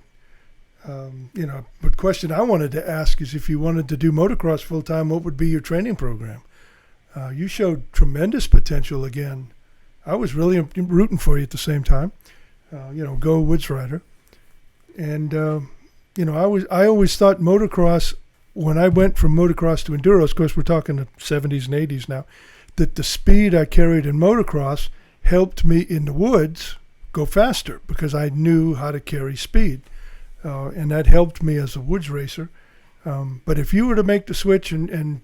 Speaker 3: But question I wanted to ask is if you wanted to do motocross full time, what would be your training program? You showed tremendous potential again. I was really rooting for you at the same time. Go Woods Rider. And I always thought motocross, when I went from motocross to enduros, of course we're talking the 70s and 80s now, that the speed I carried in motocross helped me in the woods go faster because I knew how to carry speed. And that helped me as a woods racer. But if you were to make the switch and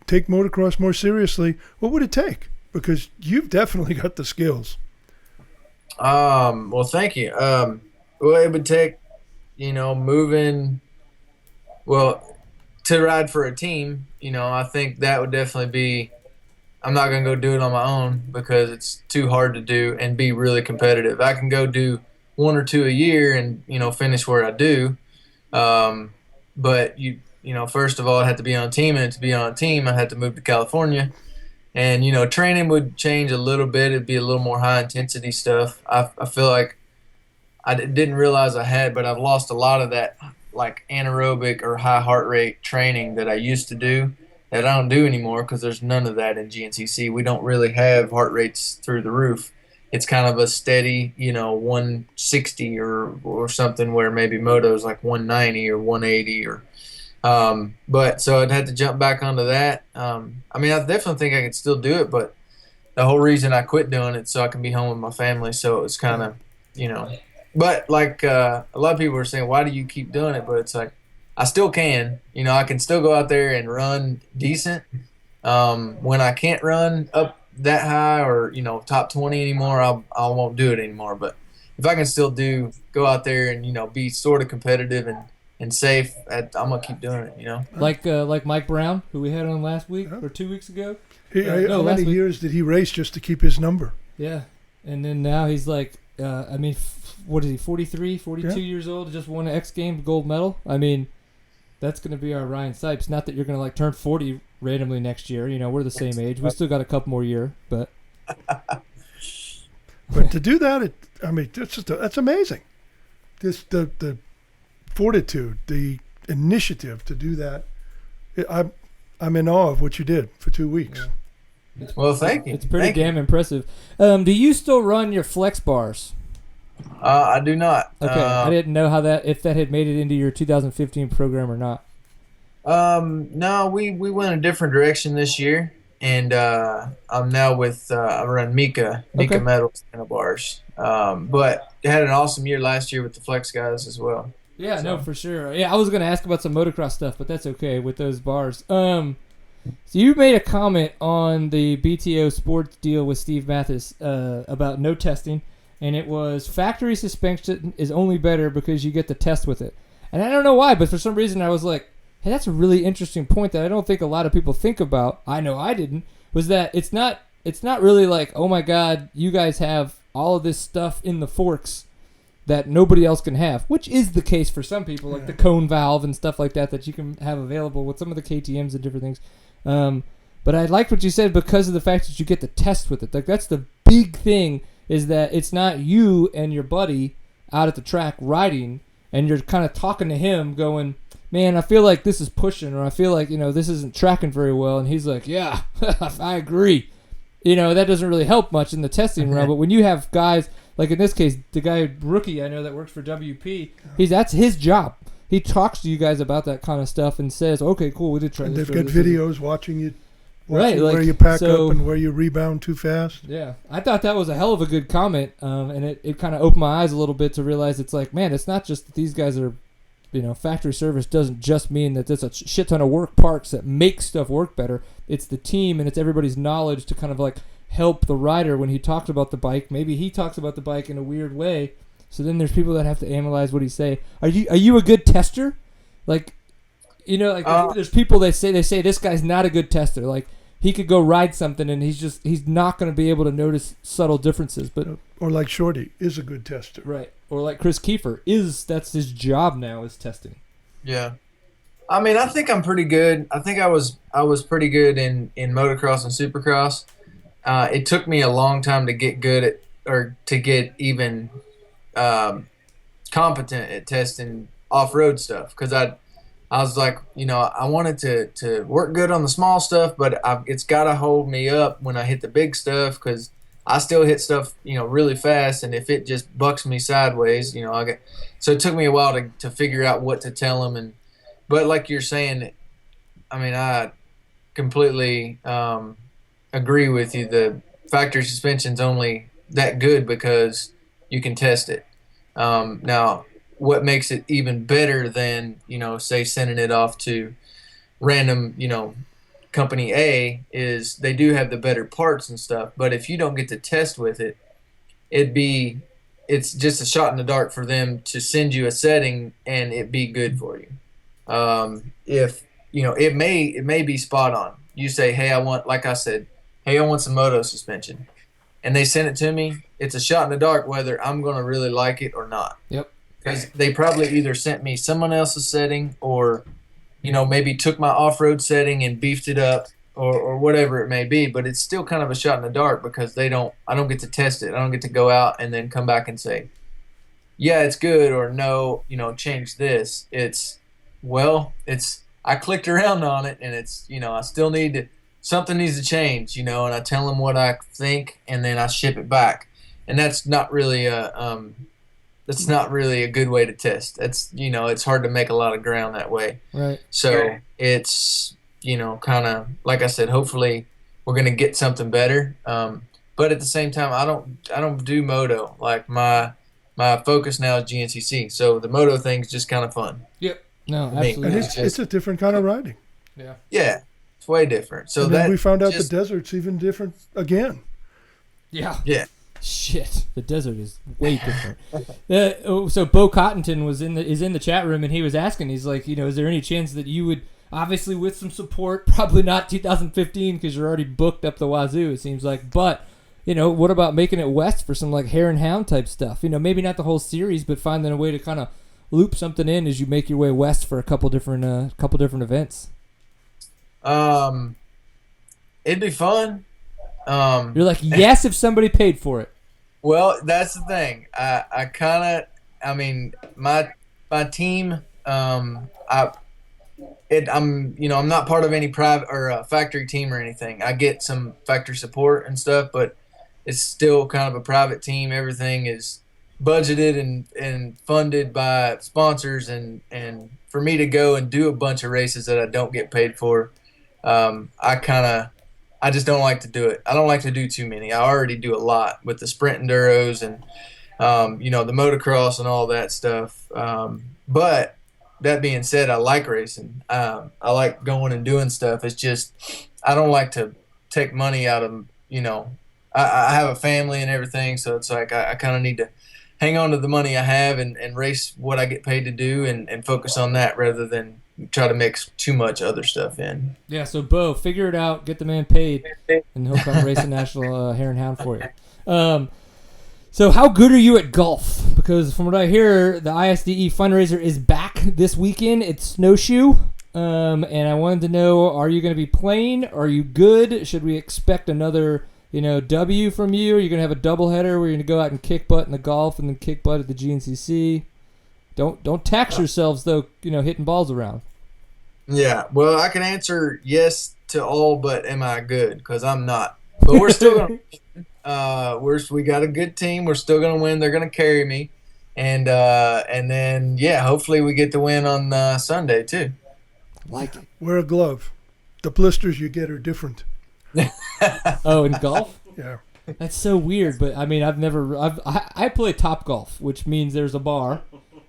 Speaker 3: take motocross more seriously, what would it take? Because you've definitely got the skills.
Speaker 5: Well, thank you. Well, it would take, moving, to ride for a team, I think that would definitely be, I'm not going to go do it on my own because it's too hard to do and be really competitive. I can go do one or two a year and, finish where I do. But first of all, I had to be on a team, and to be on a team, I had to move to California. And, training would change a little bit. It'd be a little more high-intensity stuff. I feel like I didn't realize I had, but I've lost a lot of that, like, anaerobic or high heart rate training that I used to do that I don't do anymore because there's none of that in GNCC. We don't really have heart rates through the roof. It's kind of a steady, 160 or something, where maybe moto's like 190 or 180 or but so I'd had to jump back onto that. I definitely think I could still do it, but the whole reason I quit doing it so I can be home with my family. So it was kind of, but like a lot of people are saying, why do you keep doing it? But it's like, I still can, I can still go out there and run decent. When I can't run up that high or, top 20 anymore, I won't do it anymore. But if I can still go out there and, be sort of competitive and safe, I'm gonna keep doing it,
Speaker 2: Like Mike Brown, who we had on last week or 2 weeks ago.
Speaker 3: How many years did he race just to keep his number?
Speaker 2: Yeah, and then now he's like, what is he, 43, 42 years old? Just won an X Games gold medal. That's going to be our Ryan Sipes. Not that you're going to like turn 40 randomly next year. You know, we're the same age. We still got a couple more year, but.
Speaker 3: But to do that, that's amazing. The fortitude, the initiative to do that. I'm in awe of what you did for 2 weeks.
Speaker 2: Yeah.
Speaker 5: Well, thank you.
Speaker 2: It's pretty damn impressive. Do you still run your flex bars?
Speaker 5: I do not.
Speaker 2: Okay, I didn't know if that had made it into your 2015 program or not.
Speaker 5: No, we went a different direction this year, and I'm now with I run Mika Metals handlebars. But had an awesome year last year with the Flex guys as well.
Speaker 2: Yeah, no, for sure. Yeah, I was going to ask about some motocross stuff, but that's okay with those bars. So you made a comment on the BTO Sports deal with Steve Mathis about no testing, and it was factory suspension is only better because you get to test with it. And I don't know why, but for some reason I was like, hey, that's a really interesting point that I don't think a lot of people think about. I know I didn't. Was that it's not really like, oh my God, you guys have all of this stuff in the forks that nobody else can have, which is the case for some people, like the cone valve and stuff like that you can have available with some of the KTMs and different things. But I liked what you said because of the fact that you get to test with it. Like that's the big thing, is that it's not you and your buddy out at the track riding and you're kind of talking to him going, man, I feel like this is pushing, or I feel like, this isn't tracking very well. And he's like, yeah, I agree. That doesn't really help much in the testing realm. But when you have guys, like in this case, the guy, rookie I know that works for WP, that's his job. He talks to you guys about that kind of stuff and says, okay, cool, we did try
Speaker 3: and
Speaker 2: this.
Speaker 3: They've got videos watching you.
Speaker 2: Right,
Speaker 3: where you pack up and where you rebound too fast.
Speaker 2: Yeah, I thought that was a hell of a good comment, and it kind of opened my eyes a little bit to realize it's like, man, it's not just that these guys are, factory service doesn't just mean that there's a shit ton of work parts that make stuff work better. It's the team and it's everybody's knowledge to kind of like help the rider when he talks about the bike. Maybe he talks about the bike in a weird way, so then there's people that have to analyze what he say. Are you a good tester? Like, there's people they say this guy's not a good tester. Like, he could go ride something and he's not going to be able to notice subtle differences. But
Speaker 3: or like Shorty is a good tester,
Speaker 2: right? Or like Chris Kiefer that's his job now, is testing.
Speaker 5: Yeah, I mean, I think I'm pretty good. I think I was pretty good in motocross and supercross. It took me a long time to get good at, or to get even competent at testing off-road stuff, because I was like, I wanted to work good on the small stuff, but it's got to hold me up when I hit the big stuff, because I still hit stuff, really fast, and if it just bucks me sideways, so it took me a while to figure out what to tell them. But like you're saying, I mean, I completely agree with you. The factory suspension's only that good because you can test it. Now, what makes it even better than, say sending it off to random, company A, is they do have the better parts and stuff. But if you don't get to test with it, it's just a shot in the dark for them to send you a setting and it be good for you. If, it may be spot on. You say, hey, I want some moto suspension. And they send it to me. It's a shot in the dark whether I'm going to really like it or not.
Speaker 2: Yep.
Speaker 5: Because they probably either sent me someone else's setting, or, maybe took my off-road setting and beefed it up, or whatever it may be. But it's still kind of a shot in the dark because I don't get to test it. I don't get to go out and then come back and say, yeah, it's good, or no, change this. I clicked around on it, and it's, I still something needs to change, and I tell them what I think, and then I ship it back. And that's not really a good way to test. That's, it's hard to make a lot of ground that way.
Speaker 2: Right.
Speaker 5: So it's, kind of, like I said, hopefully we're going to get something better. But at the same time, I don't do moto. Like my focus now is GNCC. So the moto thing's just kind of fun.
Speaker 2: Yep. No, absolutely.
Speaker 3: And it's a different kind of riding.
Speaker 2: Yeah.
Speaker 5: Yeah. It's way different. So
Speaker 3: and then we found out the desert's even different again.
Speaker 2: Yeah.
Speaker 5: Yeah.
Speaker 2: Shit, the desert is way different. So Bo Cottonton is in the chat room, and he was asking, he's like, is there any chance that you would, obviously with some support, probably not 2015 because you're already booked up the wazoo, it seems like, but what about making it west for some like hare and hound type stuff? Maybe not the whole series, but finding a way to kind of loop something in as you make your way west for a couple different events?
Speaker 5: It'd be fun.
Speaker 2: You're like, yes, if somebody paid for it.
Speaker 5: Well, that's the thing. My team. I'm not part of any private or factory team or anything. I get some factory support and stuff, but it's still kind of a private team. Everything is budgeted and funded by sponsors, and for me to go and do a bunch of races that I don't get paid for, I just don't like to do it. I don't like to do too many. I already do a lot with the sprint enduros and the motocross and all that stuff. But that being said, I like racing. I like going and doing stuff. It's just I don't like to take money out of I have a family and everything, so it's like I kind of need to hang on to the money I have and race what I get paid to do and focus on that rather than try to mix too much other stuff in.
Speaker 2: Yeah, so Bo, figure it out, get the man paid, and he'll come race a national hare and hound for you. So how good are you at golf? Because from what I hear, the ISDE fundraiser is back this weekend. It's snowshoe. And I wanted to know, are you going to be playing? Are you good? Should we expect another W from you? Are you going to have a doubleheader where you're going to go out and kick butt in the golf and then kick butt at the GNCC? Don't tax yourselves, though, hitting balls around.
Speaker 5: Yeah, well, I can answer yes to all, but am I good? Because I'm not. But we're still going to we got a good team. We're still going to win. They're going to carry me. And then, hopefully we get the win on Sunday, too.
Speaker 2: Like it.
Speaker 3: Wear a glove. The blisters you get are different.
Speaker 2: Oh, in golf?
Speaker 3: Yeah.
Speaker 2: That's so weird, but I mean, I play Top Golf, which means there's a bar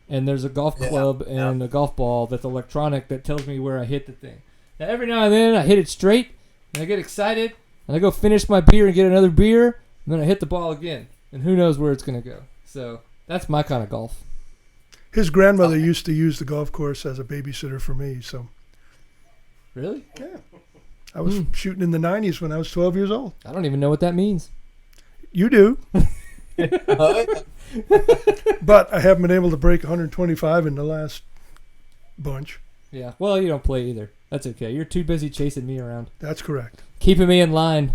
Speaker 2: and there's a golf club and a golf ball that's electronic that tells me where I hit the thing. Now, every now and then I hit it straight and I get excited and I go finish my beer and get another beer and then I hit the ball again and who knows where it's going to go. So that's my kind of golf.
Speaker 3: His grandmother used to use the golf course as a babysitter for me, so.
Speaker 2: Really?
Speaker 3: Yeah. I was shooting in the 90s when I was 12 years old.
Speaker 2: I don't even know what that means.
Speaker 3: You do. But I haven't been able to break 125 in the last bunch.
Speaker 2: Yeah. Well, you don't play either. That's okay. You're too busy chasing me around.
Speaker 3: That's correct.
Speaker 2: Keeping me in line.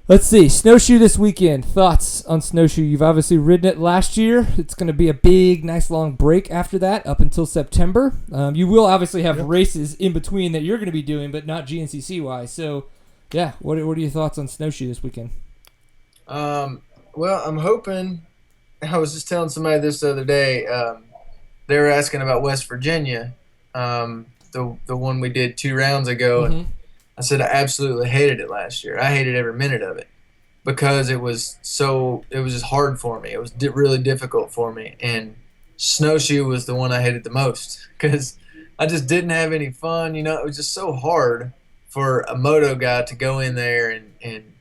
Speaker 2: Let's see. Snowshoe this weekend. Thoughts on snowshoe? You've obviously ridden it last year. It's going to be a big, nice long break after that up until September. You will obviously have races in between that you're going to be doing, but not GNCC-wise. So, yeah, what are your thoughts on snowshoe this weekend?
Speaker 5: Well, I'm hoping – I was just telling somebody this the other day. They were asking about West Virginia, the one we did 2 rounds ago, and I said I absolutely hated it last year. I hated every minute of it because it was just hard for me. It was really difficult for me. And snowshoe was the one I hated the most because I just didn't have any fun. It was just so hard for a moto guy to go in there and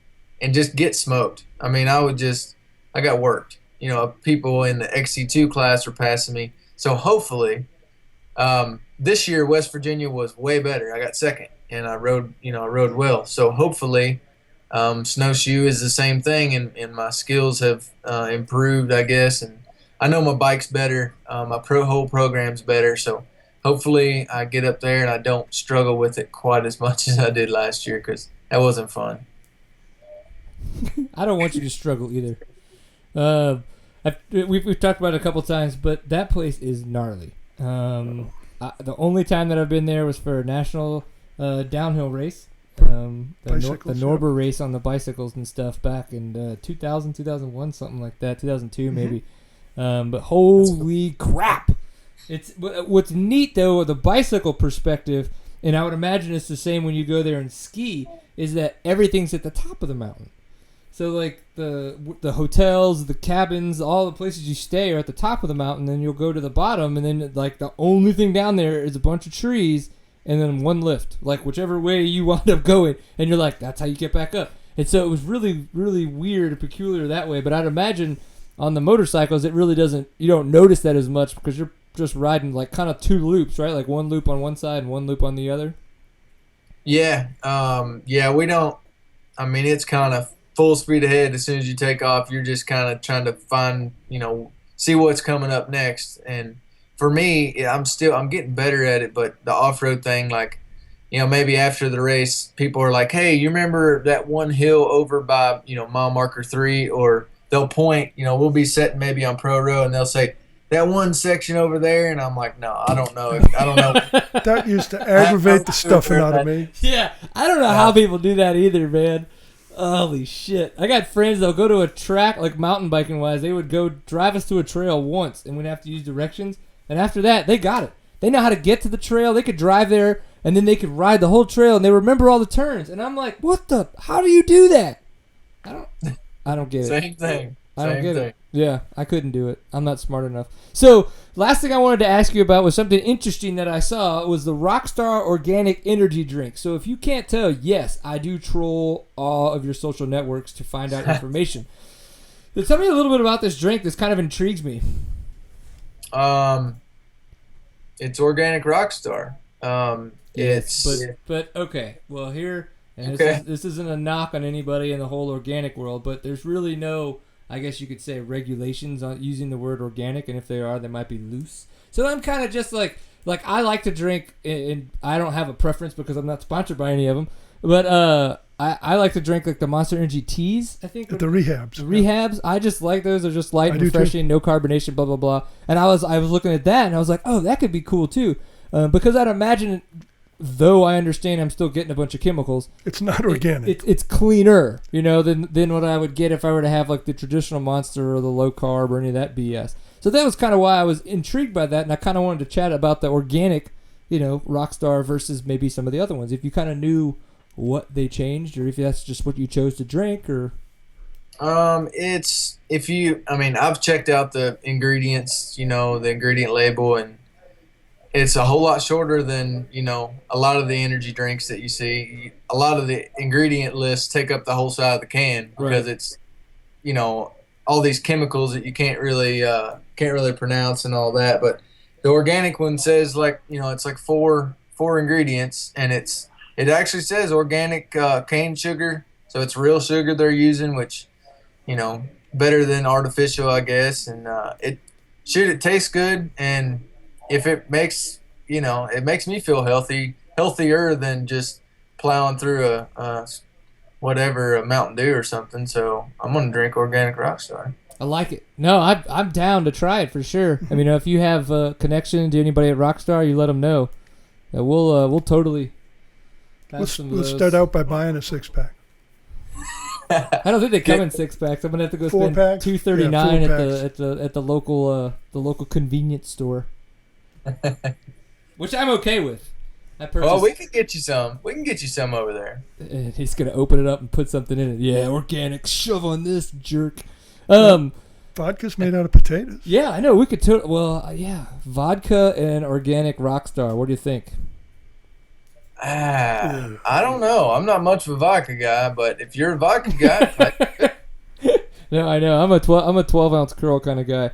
Speaker 5: just get smoked. I mean, I got worked. People in the XC2 class were passing me. So hopefully this year West Virginia was way better. I got second. And I rode well. So hopefully, snowshoe is the same thing, and my skills have improved, I guess. And I know my bike's better. My whole program's better. So hopefully, I get up there and I don't struggle with it quite as much as I did last year because that wasn't fun.
Speaker 2: I don't want you to struggle either. We've talked about it a couple times, but that place is gnarly. The only time that I've been there was for a national downhill race, the Norber race on the bicycles and stuff back in 2000, 2001, something like that, 2002 maybe. But holy crap! What's neat though, the bicycle perspective, and I would imagine it's the same when you go there and ski, is that everything's at the top of the mountain. So like the hotels, the cabins, all the places you stay are at the top of the mountain. Then you'll go to the bottom, and then like the only thing down there is a bunch of trees. And then one lift, like whichever way you wind up going, and you're like, that's how you get back up. And so it was really, really weird and peculiar that way. But I'd imagine on the motorcycles, it really doesn't, you don't notice that as much because you're just riding like kind of 2 loops, right? Like one loop on one side and one loop on the other.
Speaker 5: Yeah. We don't, I mean, it's kind of full speed ahead. As soon as you take off, you're just kind of trying to find, see what's coming up next. And for me, I'm getting better at it, but the off-road thing, like, maybe after the race, people are like, hey, you remember that one hill over by, mile marker 3? Or they'll point, we'll be sitting maybe on Pro Row, and they'll say, that one section over there, and I'm like, no, I don't know. I don't know.
Speaker 3: That used to aggravate the stuffing out of me.
Speaker 2: Yeah, I don't know how people do that either, man. Holy shit. I got friends that'll go to a track, like mountain biking wise, they would go drive us to a trail once, and we'd have to use directions. And after that, they got it. They know how to get to the trail. They could drive there, and then they could ride the whole trail, and they remember all the turns. And I'm like, how do you do that? I don't get it.
Speaker 5: Same thing.
Speaker 2: I don't get it. Yeah, I couldn't do it. I'm not smart enough. So, last thing I wanted to ask you about was something interesting that I saw was the Rockstar Organic Energy Drink. So, if you can't tell, yes, I do troll all of your social networks to find out information. So tell me a little bit about this drink. This kind of intrigues me.
Speaker 5: It's Organic Rockstar.
Speaker 2: But okay. Well, here, and
Speaker 5: okay.
Speaker 2: This isn't a knock on anybody in the whole organic world, but there's really no, I guess you could say, regulations on using the word organic, and if they are, they might be loose. So I'm kind of just like I like to drink, and I don't have a preference because I'm not sponsored by any of them, but I like to drink like the Monster Energy teas, I think.
Speaker 3: The rehabs.
Speaker 2: The rehabs. I just like those. They're just light and
Speaker 3: do
Speaker 2: refreshing, no carbonation, blah, blah, blah. And I was looking at that, and I was like, oh, that could be cool too. Because I'd imagine, though I understand I'm still getting a bunch of chemicals.
Speaker 3: It's not organic.
Speaker 2: It's cleaner, than what I would get if I were to have like the traditional Monster or the low carb or any of that BS. So that was kind of why I was intrigued by that, and I kind of wanted to chat about the organic, Rockstar versus maybe some of the other ones. If you kind of knew what they changed, or if that's just what you chose to drink, or
Speaker 5: I've checked out the ingredients, the ingredient label, and it's a whole lot shorter than, a lot of the energy drinks that you see. A lot of the ingredient lists take up the whole side of the can because it's, all these chemicals that you can't really pronounce and all that. But the organic one says it's like four ingredients, and it actually says organic cane sugar, so it's real sugar they're using, which, better than artificial, I guess. And it tastes good, and if it makes me feel healthier than just plowing through a Mountain Dew or something. So I'm gonna drink Organic Rockstar.
Speaker 2: I like it. No, I'm down to try it for sure. I mean, if you have a connection to anybody at Rockstar, you let them know. We'll totally.
Speaker 3: Let's start out by buying a 6-pack.
Speaker 2: I don't think they come in 6-packs. I'm gonna have to go spend $2.39 at the local convenience store, which I'm okay with.
Speaker 5: We can get you some. We can get you some over there.
Speaker 2: And he's gonna open it up and put something in it. Yeah, organic. Shove on this jerk.
Speaker 3: Vodka's made out of potatoes.
Speaker 2: Yeah, I know. We could. Vodka and Organic Rockstar. What do you think?
Speaker 5: I don't know. I'm not much of a vodka guy, but if you're a vodka guy,
Speaker 2: no, I know. I'm a 12-ounce curl kind of guy.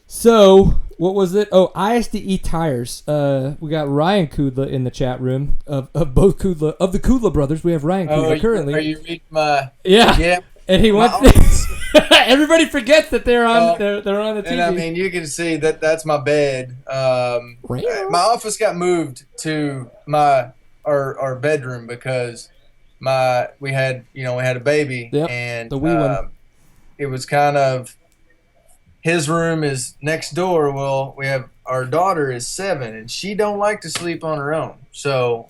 Speaker 2: So what was it? Oh, ISDE tires. We got Ryan Kudla in the chat room of the Kudla brothers. We have Ryan Kudla currently.
Speaker 5: Are you reading my?
Speaker 2: Yeah. And he wants. Everybody forgets that they're on. They're on the TV.
Speaker 5: And I mean, you can see that's my bed. My office got moved to our bedroom because we had a baby, and
Speaker 2: the wee one.
Speaker 5: It was kind of his room is next door. Well, our daughter is 7, and she don't like to sleep on her own. So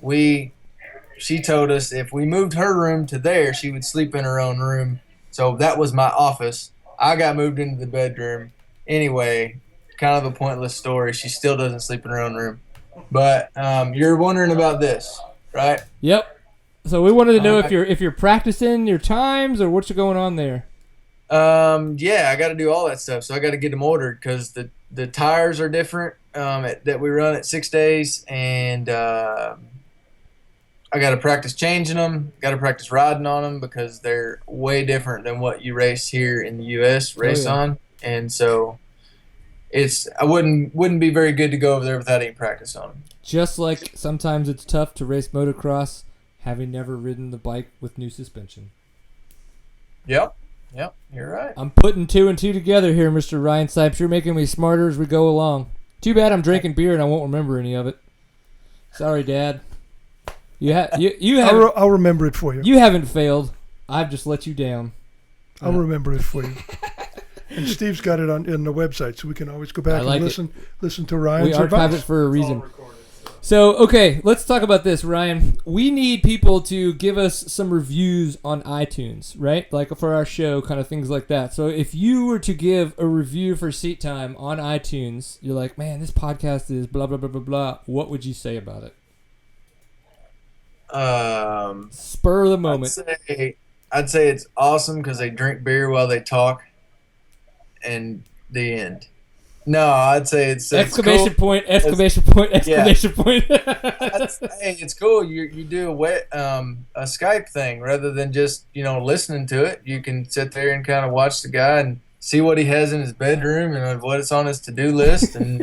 Speaker 5: she told us if we moved her room to there, she would sleep in her own room. So that was my office. I got moved into the bedroom. Anyway, kind of a pointless story. She still doesn't sleep in her own room. But you're wondering about this, right?
Speaker 2: Yep. So we wanted to know if you're practicing your times or what's going on there.
Speaker 5: Yeah, I got to do all that stuff. So I got to get them ordered because the tires are different that we run at 6 days, and I got to practice changing them. Got to practice riding on them because they're way different than what you race here in the U.S. on. And so I wouldn't be very good to go over there without any practice on them.
Speaker 2: Just like sometimes it's tough to race motocross having never ridden the bike with new suspension.
Speaker 5: Yep. Yep, you're right.
Speaker 2: I'm putting 2 and 2 together here, Mr. Ryan Sipes. You're making me smarter as we go along. Too bad I'm drinking beer and I won't remember any of it. Sorry, Dad. You haven't.
Speaker 3: I'll remember it for you.
Speaker 2: You haven't failed. I've just let you down.
Speaker 3: I'll remember it for you. And Steve's got it on the website, so we can always go back and listen to Ryan's
Speaker 2: We archive
Speaker 3: advice.
Speaker 2: it for a reason. So, okay, let's talk about this, Ryan. We need people to give us some reviews on iTunes, right? Like for our show, kind of things like that. So if you were to give a review for Seat Time on iTunes, you're like, man, this podcast is blah, blah, blah, blah, blah. What would you say about it? Spur of the moment.
Speaker 5: I'd say it's awesome because they drink beer while they talk, and the end. No, I'd say it's
Speaker 2: exclamation
Speaker 5: cool.
Speaker 2: point, exclamation point, exclamation point.
Speaker 5: Hey, it's cool. You do a Skype thing rather than just listening to it. You can sit there and kind of watch the guy and see what he has in his bedroom and what it's on his to-do list, and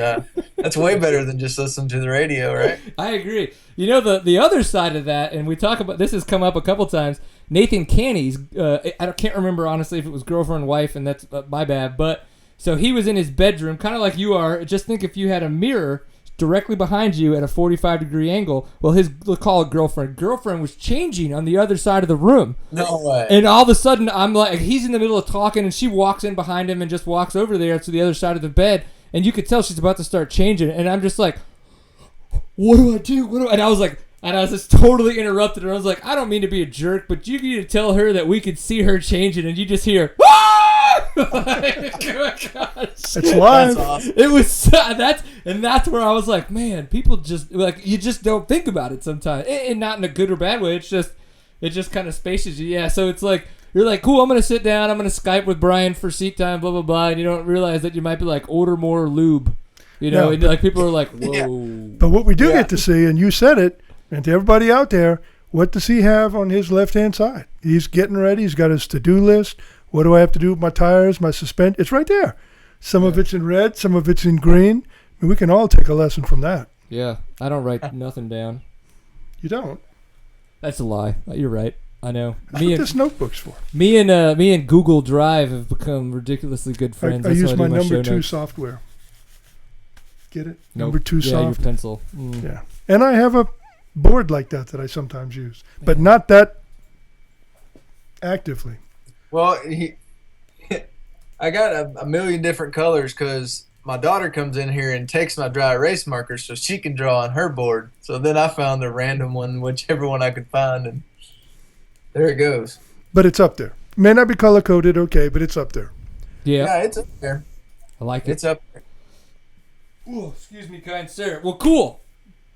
Speaker 5: that's way better than just listening to the radio, right?
Speaker 2: I agree. The other side of that, and we talk about this has come up a couple times. Nathan Canny's, I can't remember honestly if it was girlfriend, wife, and that's my bad, but. So he was in his bedroom, kind of like you are. Just think if you had a mirror directly behind you at a 45-degree angle. Well, let's call it girlfriend was changing on the other side of the room.
Speaker 5: No way.
Speaker 2: And all of a sudden, I'm like, he's in the middle of talking, and she walks in behind him and just walks over there to the other side of the bed, and you could tell she's about to start changing. And I'm just like, what do I do? And I was just totally interrupted. And I was like, I don't mean to be a jerk, but you need to tell her that we could see her changing, and you just hear, "Ah!" Like, oh my gosh.
Speaker 3: It's live.
Speaker 5: That's awesome.
Speaker 2: It was that's where I was like, man, people just like you just don't think about it sometimes, and not in a good or bad way. It just kind of spaces you. Yeah, so it's like you're like, cool. I'm gonna sit down. I'm gonna Skype with Brian for Seat Time. Blah blah blah. And you don't realize that you might be like, order more lube.
Speaker 3: No,
Speaker 2: and like people are like, whoa.
Speaker 5: Yeah.
Speaker 3: But what we do get to see, and you said it, and to everybody out there, what does he have on his left-hand side? He's getting ready. He's got his to-do list. What do I have to do with my tires, my suspension? It's right there. Some of it's in red, some of it's in green. I mean, we can all take a lesson from that.
Speaker 2: Yeah, I don't write nothing down.
Speaker 3: You don't.
Speaker 2: That's a lie. You're right. I know.
Speaker 3: That's what this notebook's for.
Speaker 2: Me and Google Drive have become ridiculously good friends.
Speaker 3: I
Speaker 2: That's
Speaker 3: use
Speaker 2: how
Speaker 3: my
Speaker 2: do
Speaker 3: number 2
Speaker 2: notes.
Speaker 3: software. Get it?
Speaker 2: Nope.
Speaker 3: Number 2
Speaker 2: Yeah,
Speaker 3: soft.
Speaker 2: your pencil. Mm.
Speaker 3: Yeah. And I have a board like that I sometimes use, but not that actively.
Speaker 5: Well, I got a million different colors because my daughter comes in here and takes my dry erase markers so she can draw on her board. So then I found a random one, whichever one I could find, and there it goes.
Speaker 3: But it's up there. May not be color coded, okay, but it's up there.
Speaker 2: Yeah,
Speaker 5: It's up there.
Speaker 2: I like it.
Speaker 5: It's up there.
Speaker 2: Ooh, excuse me, kind sir. Well, cool.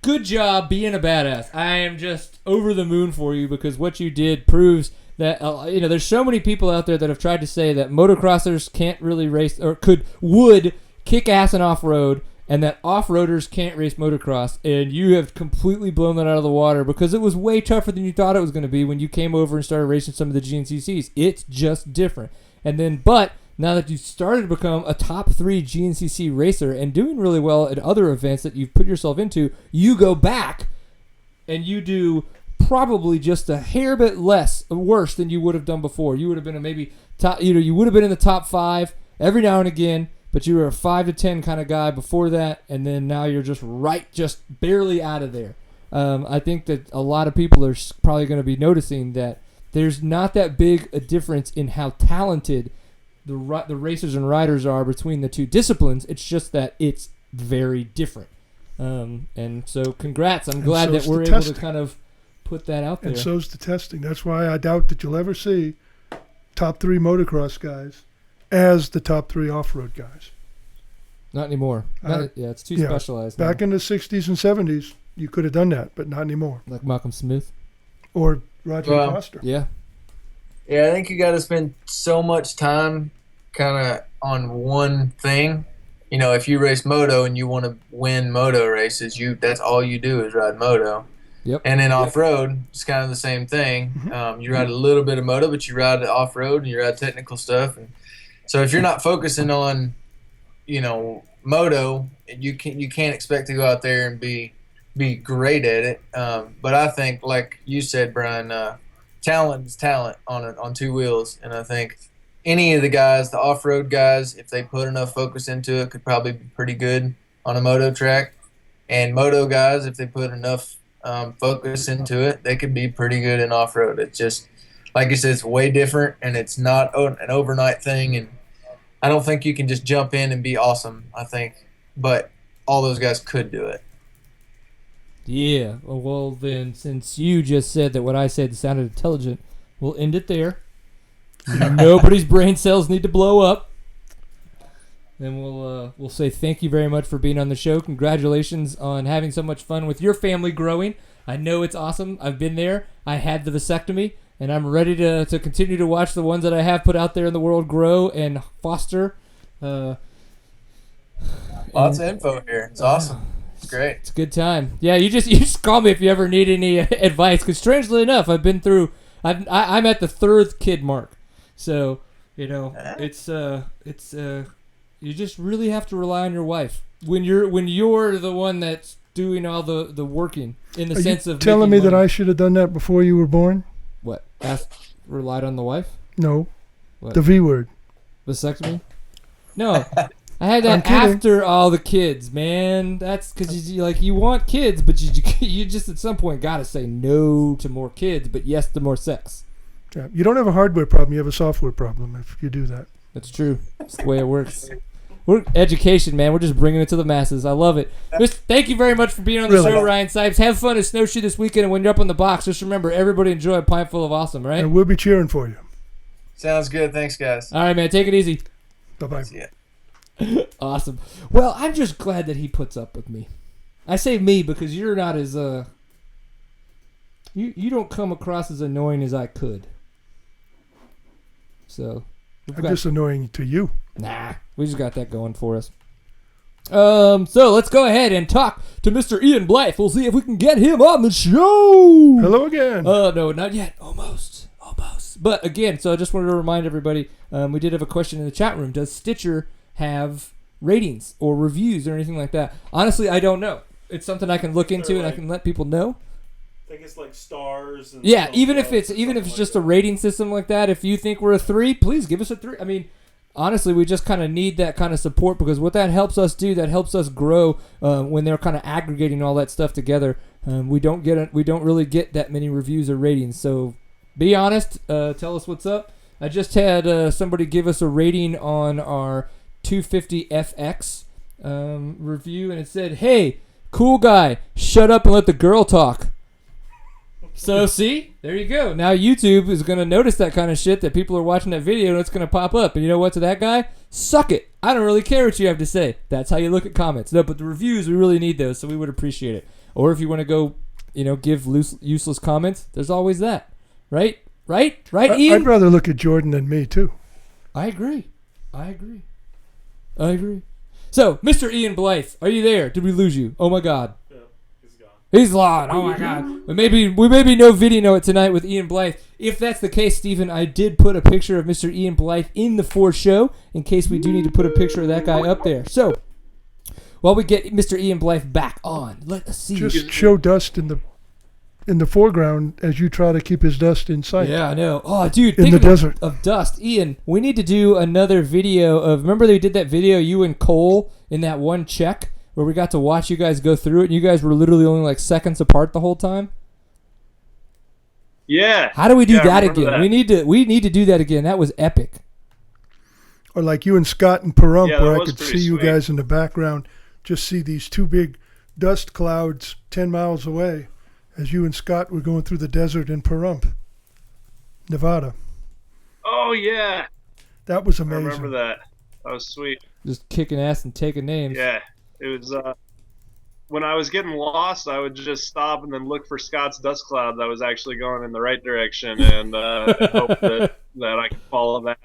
Speaker 2: Good job being a badass. I am just over the moon for you because what you did proves that there's so many people out there that have tried to say that motocrossers can't really race or would kick ass in off-road, and that off-roaders can't race motocross, and you have completely blown that out of the water because it was way tougher than you thought it was going to be when you came over and started racing some of the GNCCs. It's just different. But now that you've started to become a top 3 GNCC racer and doing really well at other events that you've put yourself into, you go back and you do probably just a hair bit worse than you would have done before. You would have been maybe top, you would have been in the top 5 every now and again, but you were a 5 to 10 kind of guy before that, and then now you're just barely out of there. I think that a lot of people are probably going to be noticing that there's not that big a difference in how talented the racers and riders are between the two disciplines. It's just that it's very different. And so congrats. I'm glad that we're able to kind of put that out there.
Speaker 3: And so's the testing. That's why I doubt that you'll ever see top 3 motocross guys as the top 3 off-road guys.
Speaker 2: Not anymore. It's too specialized now.
Speaker 3: Back in the 60s and 70s, you could have done that, but not anymore.
Speaker 2: Like Malcolm Smith.
Speaker 3: Or Roger Foster.
Speaker 2: Yeah.
Speaker 5: Yeah, I think you got to spend so much time kind of on one thing. If you race moto and you want to win moto races, that's all you do is ride moto.
Speaker 2: Yep.
Speaker 5: And then off-road, it's kind of the same thing.
Speaker 3: Mm-hmm.
Speaker 5: You ride a little bit of moto, but you ride off-road and you ride technical stuff. And so if you're not focusing on, moto, you can't expect to go out there and be great at it. But I think, like you said, Brian, talent is talent on 2 wheels, and I think any of the guys, the off-road guys, if they put enough focus into it, could probably be pretty good on a moto track. And moto guys, if they put enough focus into it, they could be pretty good in off-road. It's just, like you said, it's way different, and it's not an overnight thing. And I don't think you can just jump in and be awesome, I think. But all those guys could do it.
Speaker 2: Yeah. Well, then, since you just said that what I said sounded intelligent, we'll end it there. Nobody's brain cells need to blow up. Then we'll say thank you very much for being on the show. Congratulations on having so much fun with your family growing. I know it's awesome. I've been there. I had the vasectomy, and I'm ready to continue to watch the ones that I have put out there in the world grow and foster.
Speaker 5: Lots of info here. It's awesome. It's great.
Speaker 2: It's a good time. Yeah, you just call me if you ever need any advice. Because strangely enough, I'm at the third kid mark, so it's you just really have to rely on your wife when you're the one that's doing all the working in the sense of
Speaker 3: telling me
Speaker 2: making
Speaker 3: that
Speaker 2: money.
Speaker 3: I should have done that before you were born.
Speaker 2: What? Relied on the wife?
Speaker 3: No,
Speaker 2: What?
Speaker 3: the V word.
Speaker 2: Vasectomy? No. I had
Speaker 3: I'm
Speaker 2: that
Speaker 3: kidding.
Speaker 2: after all the kids, man. That's because you want kids, but you just at some point got to say no to more kids, but yes to more sex.
Speaker 3: Yeah, you don't have a hardware problem; you have a software problem if you do that.
Speaker 2: That's true. That's the way it works. We're education, man. We're just bringing it to the masses. I love it. Thank you very much for being on the
Speaker 3: Really?
Speaker 2: show, Ryan Sipes. Have fun at Snowshoe this weekend, and when you're up on the box, just remember, everybody enjoy a pint full of awesome, right?
Speaker 3: And we'll be cheering for you.
Speaker 5: Sounds good. Thanks, guys.
Speaker 2: All right, man. Take it easy.
Speaker 3: Bye bye.
Speaker 5: See ya.
Speaker 2: Awesome. Well, I'm just glad that he puts up with me. I say me because you're not as you don't come across as annoying as I could. So
Speaker 3: I'm just annoying to you.
Speaker 2: nah, we just got that going for us. So let's go ahead and talk to Mr. Ian Blythe. We'll see if we can get him on the show.
Speaker 3: Hello again.
Speaker 2: No, not yet. Almost. But again, so I just wanted to remind everybody, we did have a question in the chat room. Does Stitcher have ratings or reviews or anything like that? Honestly, I don't know. It's something I can look into and I can let people know.
Speaker 6: I think it's like stars. And
Speaker 2: Yeah,
Speaker 6: stuff,
Speaker 2: even if it's
Speaker 6: something
Speaker 2: just
Speaker 6: like
Speaker 2: a rating system like that, if you think we're a 3, please give us a 3. I mean, honestly, we just kind of need that kind of support because what that helps us do, that helps us grow when they're kind of aggregating all that stuff together. We don't really get that many reviews or ratings. So be honest. Tell us what's up. I just had somebody give us a rating on our 250FX review, and it said, "Hey, cool guy, shut up and let the girl talk." So see, there you go. Now YouTube is going to notice that kind of shit, that people are watching that video and it's going to pop up. And you know what, to that guy? Suck it. I don't really care what you have to say. That's how you look at comments. No, but the reviews, we really need those, so we would appreciate it. Or if you want to go, give useless comments, there's always that. Right? Right, Ian?
Speaker 3: I'd rather look at Jordan than me too.
Speaker 2: I agree. So, Mr. Ian Blythe, are you there? Did we lose you? Oh my God.
Speaker 6: Yeah, he's gone.
Speaker 2: He's gone. Oh my God. But we maybe no video it tonight with Ian Blythe. If that's the case, Stephen, I did put a picture of Mr. Ian Blythe in the For Show in case we do need to put a picture of that guy up there. So, while we get Mr. Ian Blythe back on, let us see.
Speaker 3: Just show dust in the foreground as you try to keep his dust in sight.
Speaker 2: Yeah, I know. Oh, dude,
Speaker 3: In the
Speaker 2: thinking
Speaker 3: desert.
Speaker 2: of dust. Ian, we need to do another video of, remember they did that video, you and Cole, in that one check, where we got to watch you guys go through it, and you guys were literally only like seconds apart the whole time?
Speaker 6: Yeah.
Speaker 2: How do we do
Speaker 6: Yeah, I
Speaker 2: that
Speaker 6: remember
Speaker 2: again?
Speaker 6: that.
Speaker 2: We need to do that again. That was epic.
Speaker 3: Or like you and Scott and Pahrump,
Speaker 6: Yeah, that
Speaker 3: where I
Speaker 6: was
Speaker 3: could
Speaker 6: pretty
Speaker 3: see you
Speaker 6: sweet.
Speaker 3: guys in the background, just see these two big dust clouds 10 miles away as you and Scott were going through the desert in Pahrump, Nevada.
Speaker 6: Oh, yeah.
Speaker 3: That was
Speaker 6: I
Speaker 3: amazing.
Speaker 6: remember that. That was sweet.
Speaker 2: Just kicking ass and taking names.
Speaker 6: Yeah. It was, when I was getting lost, I would just stop and then look for Scott's dust cloud that was actually going in the right direction and hope that I could follow that.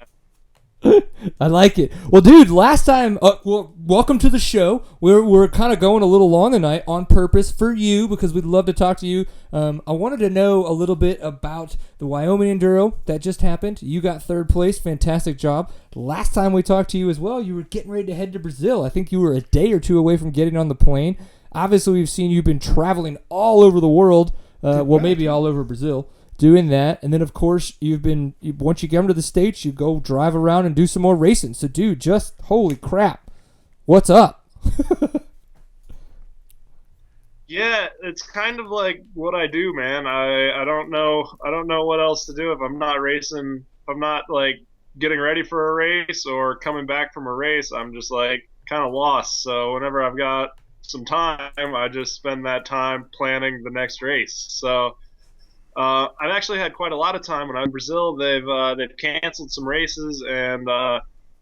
Speaker 2: I like it. Well, dude, last time, welcome to the show. We're kind of going a little long tonight on purpose for you because we'd love to talk to you. I wanted to know a little bit about the Wyoming Enduro that just happened. You got third place. Fantastic job. Last time we talked to you as well, you were getting ready to head to Brazil. I think you were a day or two away from getting on the plane. Obviously, we've seen you've been traveling all over the world. Maybe all over Brazil. doing that, and then of course once you get them to the States, you go drive around and do some more racing. So, dude, just holy crap, what's up?
Speaker 6: Yeah, it's kind of like what I do, man. I don't know what else to do if I'm not racing. If I'm not like getting ready for a race or coming back from a race, I'm just like kind of lost. So whenever I've got some time, I just spend that time planning the next race. So I've actually had quite a lot of time. When I was in Brazil, they've canceled some races, and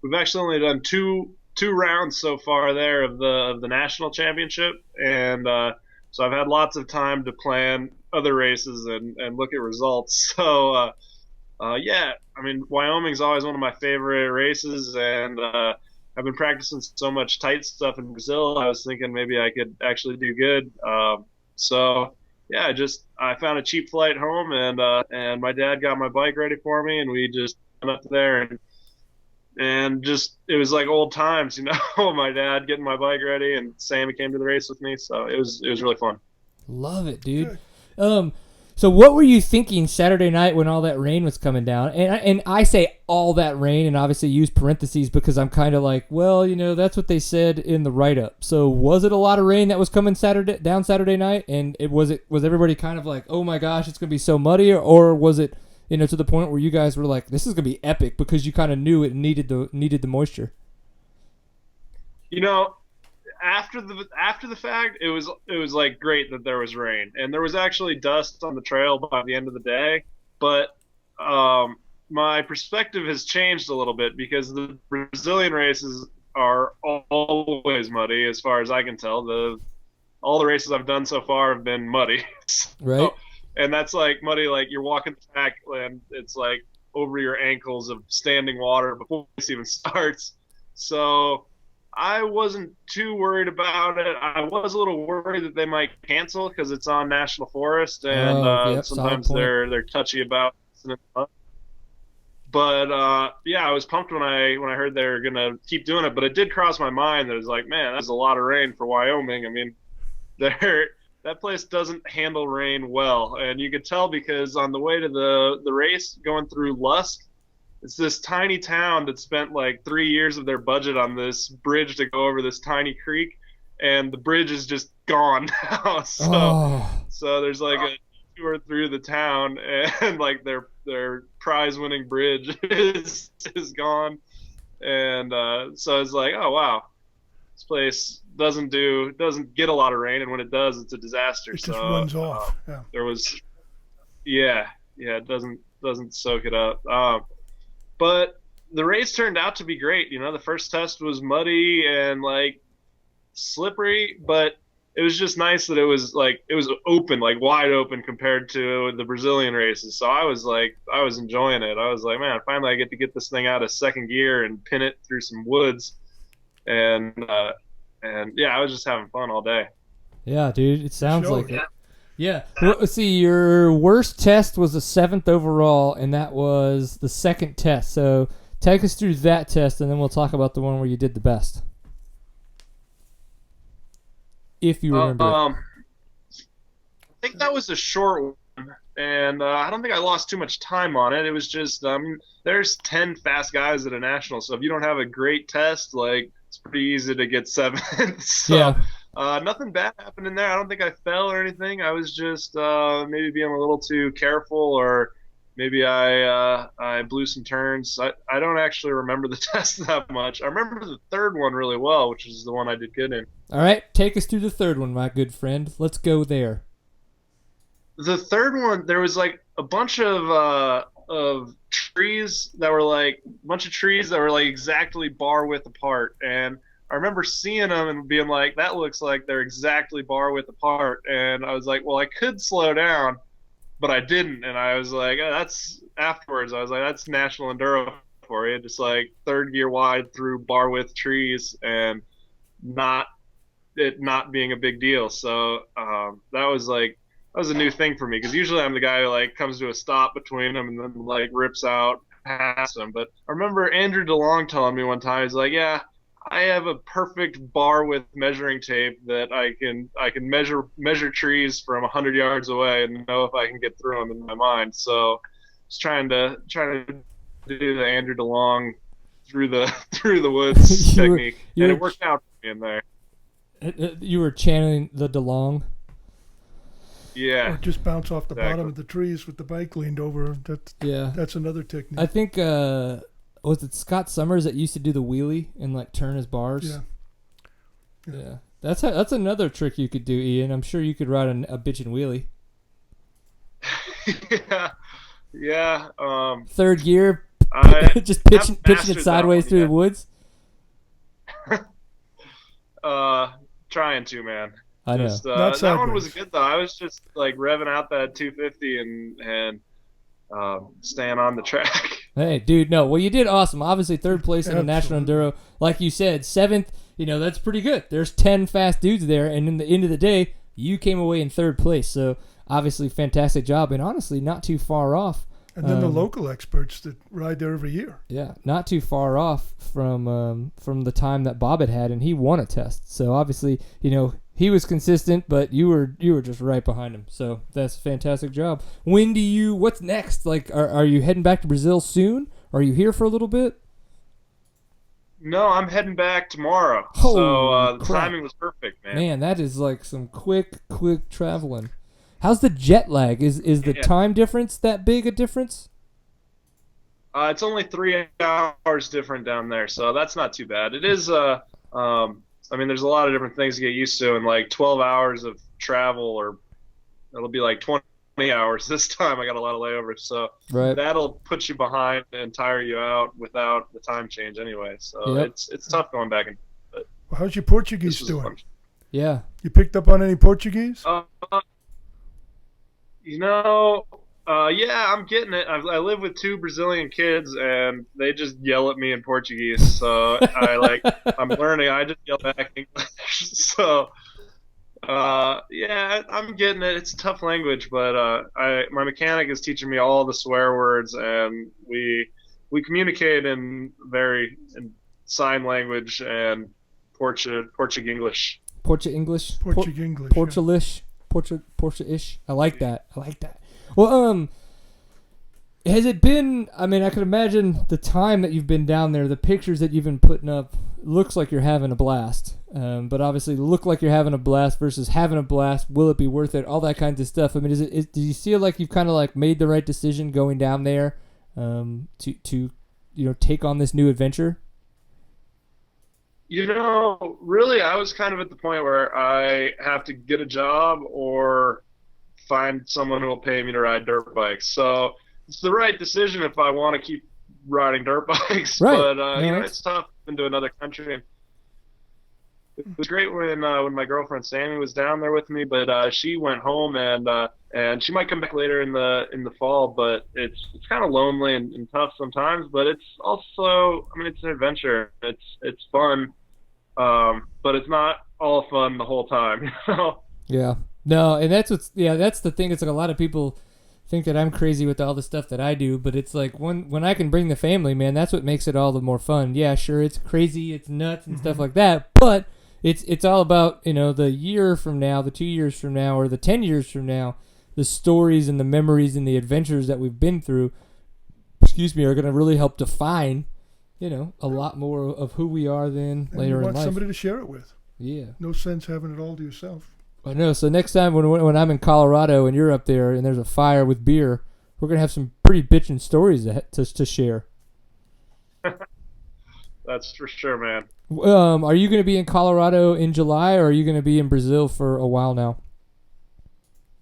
Speaker 6: we've actually only done two rounds so far there of the national championship, and so I've had lots of time to plan other races and look at results. So yeah, I mean, Wyoming's always one of my favorite races, and I've been practicing so much tight stuff in Brazil. I was thinking maybe I could actually do good. So yeah, I found a cheap flight home, and my dad got my bike ready for me, and we just went up there and just it was like old times, you know. My dad getting my bike ready, and Sammy came to the race with me, so it was really fun.
Speaker 2: Love it, dude. So what were you thinking Saturday night when all that rain was coming down? And I say all that rain, and obviously use parentheses because I'm kind of like, well, you know, that's what they said in the write-up. So was it a lot of rain that was coming down Saturday night? And was everybody kind of like, oh my gosh, it's gonna be so muddy, or was it, you know, to the point where you guys were like, this is gonna be epic because you kind of knew it needed the moisture?
Speaker 6: You know, after the fact, it was like great that there was rain, and there was actually dust on the trail by the end of the day. But my perspective has changed a little bit because the Brazilian races are always muddy, as far as I can tell. All the races I've done so far have been muddy,
Speaker 2: right?
Speaker 6: And that's like muddy, like you're walking the track and it's like over your ankles of standing water before the race even starts. So I wasn't too worried about it. I was a little worried that they might cancel because it's on national forest, and sometimes they're touchy about it. But yeah, I was pumped when I heard they were gonna keep doing it. But it did cross my mind that it was like, man, that's a lot of rain for Wyoming. I mean, that place doesn't handle rain well, and you could tell because on the way to the race, going through Lusk, it's this tiny town that spent like 3 years of their budget on this bridge to go over this tiny creek, and the bridge is just gone now. So there's like a tour through the town, and like their prize-winning bridge is gone, and so it's like, oh wow, this place doesn't get a lot of rain, and when it does, it's a disaster.
Speaker 3: It just runs off. Yeah.
Speaker 6: There was, it doesn't soak it up. But the race turned out to be great. You know, the first test was muddy and like slippery, but it was just nice that it was open, like wide open compared to the Brazilian races. So I was enjoying it. I was like, man, finally I get to get this thing out of second gear and pin it through some woods. And yeah, I was just having fun all day.
Speaker 2: Yeah, dude, it sounds like it. Yeah. Well, let's see, your worst test was the 7th overall, and that was the second test. So take us through that test, and then we'll talk about the one where you did the best. If you remember. I
Speaker 6: think that was a short one, and I don't think I lost too much time on it. It was just, there's 10 fast guys at a national, so if you don't have a great test, like, it's pretty easy to get 7th. So,
Speaker 2: yeah.
Speaker 6: Nothing bad happened in there. I don't think I fell or anything. I was just maybe being a little too careful, or maybe I blew some turns. I don't actually remember the test that much. I remember the third one really well, which is the one I did good in.
Speaker 2: All right, take us through the third one, my good friend. Let's go there.
Speaker 6: The third one, there was like a bunch of trees that were like exactly bar width apart, and I remember seeing them and being like, that looks like they're exactly bar width apart. And I was like, well, I could slow down, but I didn't. And I was like, oh, that's National Enduro for you. Just like third gear wide through bar width trees and not being a big deal. So that was a new thing for me, because usually I'm the guy who like comes to a stop between them and then like rips out past them. But I remember Andrew DeLong telling me one time, he's like, yeah, I have a perfect bar width measuring tape that I can measure trees from 100 yards away and know if I can get through them in my mind. So just trying to do the Andrew DeLong through the woods technique, and it worked out for me in there.
Speaker 2: You were channeling the DeLong.
Speaker 6: Yeah.
Speaker 3: Or just bounce off the bottom of the trees with the bike leaned over. That's another technique.
Speaker 2: I think was it Scott Summers that used to do the wheelie and like turn his bars? Yeah. That's another trick you could do, Ian. I'm sure you could ride a bitchin' wheelie.
Speaker 6: Yeah.
Speaker 2: Third gear, just pitching it sideways through the woods.
Speaker 6: Trying to, man.
Speaker 2: I know.
Speaker 6: That one was good though. I was just like revving out that 250 and staying on the track.
Speaker 2: Hey, dude, no. Well, you did awesome. Obviously, third place in the National Enduro. Like you said, seventh, that's pretty good. There's 10 fast dudes there, and in the end of the day, you came away in third place. So, obviously, fantastic job, and honestly, not too far off.
Speaker 3: And then the local experts that ride there every year.
Speaker 2: Yeah, not too far off from the time that Bob had, and he won a test. So, obviously, he was consistent, but you were just right behind him. So that's a fantastic job. What's next? Like, are you heading back to Brazil soon? Are you here for a little bit?
Speaker 6: No, I'm heading back tomorrow.
Speaker 2: Holy
Speaker 6: the timing was perfect, man.
Speaker 2: Man, that is like some quick traveling. How's the jet lag? Is the time difference that big a difference?
Speaker 6: It's only 3 hours different down there, so that's not too bad. It is there's a lot of different things to get used to, and like 12 hours of travel, or it'll be like 20 hours this time. I got a lot of layovers, so that'll put you behind and tire you out without the time change anyway. So it's tough going back. But
Speaker 3: how's your Portuguese doing?
Speaker 6: Fun.
Speaker 2: Yeah.
Speaker 3: You picked up on any Portuguese?
Speaker 6: Yeah, I'm getting it. I live with 2 Brazilian kids, and they just yell at me in Portuguese. So I'm learning. I just yell back English. So, I'm getting it. It's a tough language, but my mechanic is teaching me all the swear words, and we communicate in sign language and Portuguese.
Speaker 2: Portuguese.
Speaker 3: Portuguese.
Speaker 2: Portuguese. I like that. Well, has it been, I could imagine the time that you've been down there, the pictures that you've been putting up, looks like you're having a blast. But obviously look like you're having a blast versus having a blast. Will it be worth it? All that kinds of stuff. Do you feel like you've kind of like made the right decision going down there to take on this new adventure?
Speaker 6: Really, I was kind of at the point where I have to get a job or find someone who will pay me to ride dirt bikes. So it's the right decision if I want to keep riding dirt bikes.
Speaker 2: Right.
Speaker 6: But it's tough into another country. It was great when my girlfriend Sammy was down there with me, but she went home and she might come back later in the fall. But it's kind of lonely and tough sometimes. But it's also it's an adventure. It's fun, but it's not all fun the whole time.
Speaker 2: Yeah. No, and that's the thing. It's like a lot of people think that I'm crazy with all the stuff that I do, but it's like when I can bring the family, man, that's what makes it all the more fun. Yeah, sure, it's crazy, it's nuts and stuff like that, but it's all about, the year from now, the 2 years from now, or the 10 years from now, the stories and the memories and the adventures that we've been through, are going to really help define, a lot more of who we are then later in life.
Speaker 3: You want somebody to share it with.
Speaker 2: Yeah.
Speaker 3: No sense having it all to yourself.
Speaker 2: I know. So next time when I'm in Colorado and you're up there and there's a fire with beer, we're gonna have some pretty bitchin' stories to share.
Speaker 6: That's for sure, man.
Speaker 2: Are you gonna be in Colorado in July, or are you gonna be in Brazil for a while now?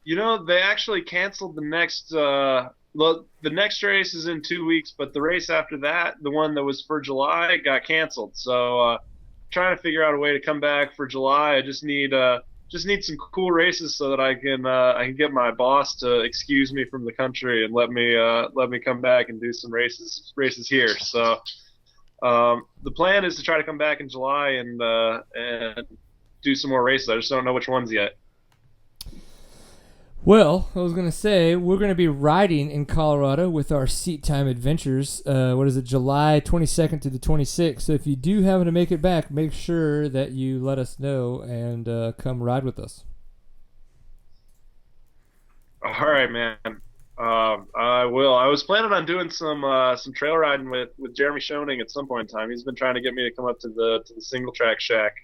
Speaker 6: They actually canceled the next. The next race is in 2 weeks, but the race after that, the one that was for July, got canceled. So trying to figure out a way to come back for July. I just need some cool races so that I can get my boss to excuse me from the country and let me come back and do some races here. So the plan is to try to come back in July and do some more races. I just don't know which ones yet.
Speaker 2: Well, I was going to say, we're going to be riding in Colorado with our Seat Time Adventures. July 22nd to the 26th. So if you do happen to make it back, make sure that you let us know and come ride with us.
Speaker 6: All right, man. I will. I was planning on doing some trail riding with Jeremy Schoening at some point in time. He's been trying to get me to come up to the single track shack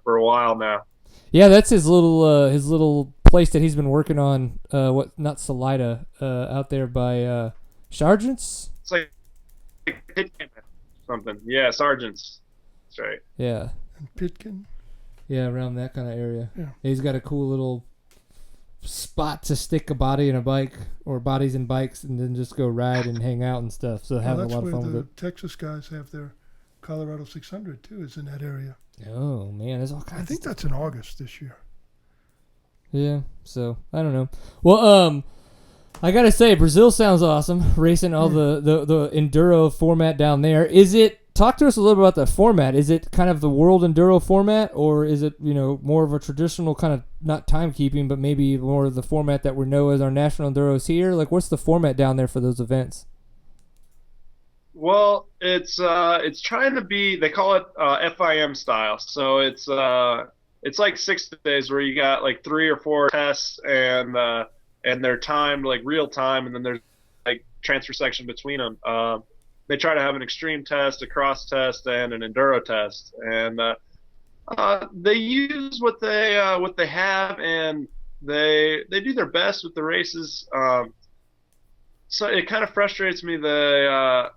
Speaker 6: for a while now.
Speaker 2: Yeah, that's his little place that he's been working on. Not Salida, out there by Sargent's.
Speaker 6: It's like Pitkin something. Yeah, Sargent's. That's right.
Speaker 2: Yeah.
Speaker 3: And Pitkin.
Speaker 2: Yeah, around that kind of area.
Speaker 3: Yeah.
Speaker 2: He's got a cool little spot to stick a body in a bike or bodies in bikes and then just go ride and hang out and stuff. So having a lot of fun with it.
Speaker 3: That's where the Texas guys have their Colorado 600 too, is in that area.
Speaker 2: Oh man, there's all kinds.
Speaker 3: I think that's in August this year.
Speaker 2: Yeah, so I don't know. Well, I gotta say, Brazil sounds awesome. Racing all the enduro format down there. Talk to us a little bit about the format. Is it kind of the world enduro format, or is it more of a traditional kind of not timekeeping, but maybe more of the format that we know as our national enduros here? Like, what's the format down there for those events?
Speaker 6: Well, it's trying to be. They call it FIM style. So it's like 6 days where you got like 3 or 4 tests and they're timed like real time, and then there's like transfer section between them. They try to have an extreme test, a cross test, and an enduro test, and they use what they have, and they do their best with the races. So it kind of frustrates me. The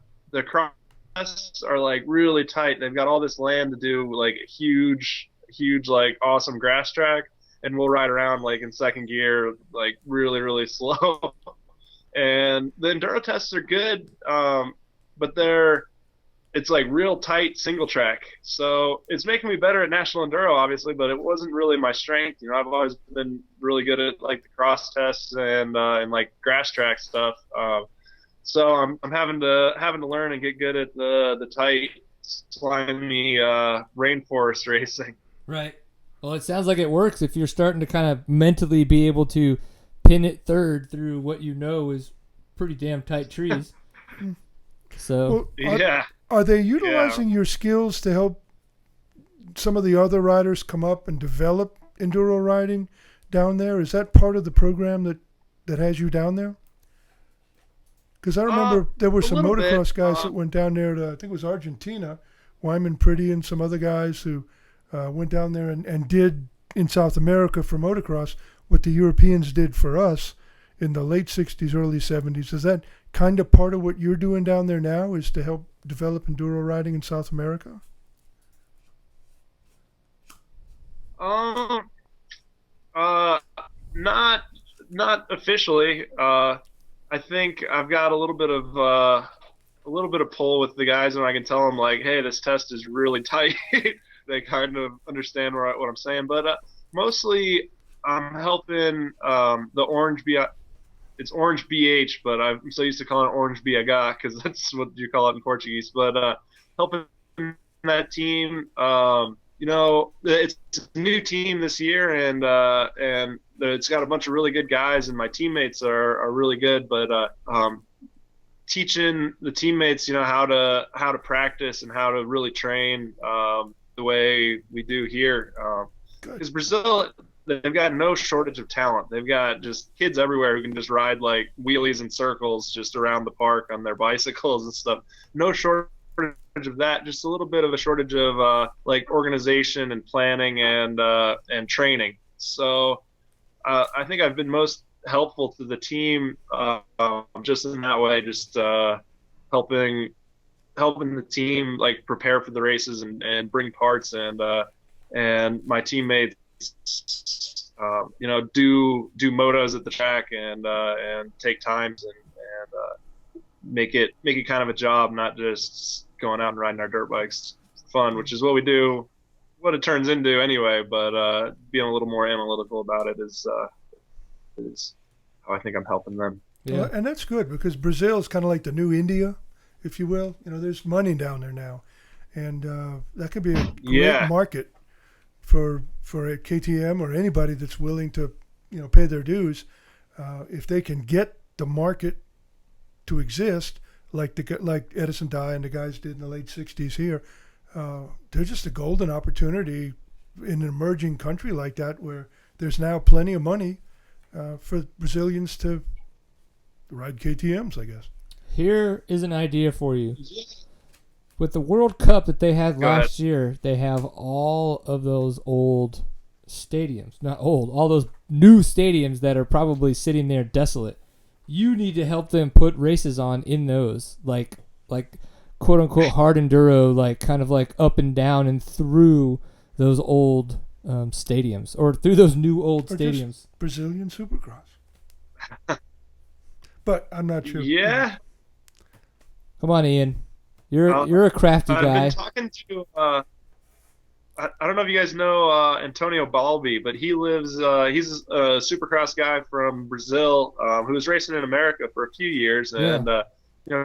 Speaker 6: cross tests are like really tight. They've got all this land to do, like a huge like awesome grass track, and we'll ride around like in second gear, like really really slow. And the enduro tests are good. But it's like real tight single track. So it's making me better at national enduro, obviously, but it wasn't really my strength. I've always been really good at like the cross tests and like grass track stuff. So I'm having to learn and get good at the tight, slimy rainforest racing.
Speaker 2: Right. Well, it sounds like it works if you're starting to kind of mentally be able to pin it third through what is pretty damn tight trees. So
Speaker 3: are they utilizing your skills to help some of the other riders come up and develop enduro riding down there? Is that part of the program that has you down there? Because I remember there were some motocross guys that went down there to, I think it was Argentina, Wyman Putty and some other guys who went down there and did in South America for motocross what the Europeans did for us in the late 60s, early 70s. Is that kind of part of what you're doing down there now, is to help develop enduro riding in South America?
Speaker 6: Not officially. I think I've got a little bit of pull with the guys, and I can tell them like, hey, this test is really tight. They kind of understand what I'm saying, but mostly I'm helping the Orange BI. It's Orange BH, but I'm so used to calling it Orange BH because that's what you call it in Portuguese. But helping that team, it's a new team this year, and it's got a bunch of really good guys, and my teammates are really good. But teaching the teammates, how to practice and how to really train the way we do here, because Brazil. They've got no shortage of talent. They've got just kids everywhere who can just ride like wheelies and circles just around the park on their bicycles and stuff. No shortage of that. Just a little bit of a shortage of like organization and planning and training. So I think I've been most helpful to the team just in that way. Just helping the team like prepare for the races and bring parts and my teammates. Do motos at the track and take times and make it kind of a job, not just going out and riding our dirt bikes for fun, which is what we do, what it turns into anyway. But being a little more analytical about it is how I think I'm helping them.
Speaker 2: Yeah.
Speaker 3: Well, and that's good because Brazil is kind of like the new India, if you will. There's money down there now, and that could be a great market for a KTM or anybody that's willing to pay their dues. if they can get the market to exist, like Edison Dye and the guys did in the late '60s here, they're just a golden opportunity in an emerging country like that, where there's now plenty of money for Brazilians to ride KTMs, I guess.
Speaker 2: Here is an idea for you. With the World Cup that they had last year, they have all of those old stadiums. Not old, all those new stadiums that are probably sitting there desolate. You need to help them put races on in those, like quote unquote hard enduro, like kind of like up and down and through those old stadiums, or through those new old stadiums.
Speaker 3: Just Brazilian Supercross. But I'm not sure.
Speaker 6: Yeah.
Speaker 2: Come on, Ian. You're a crafty guy.
Speaker 6: I've been talking to I don't know if you guys know Antonio Balbi, but he's a Supercross guy from Brazil who was racing in America for a few years and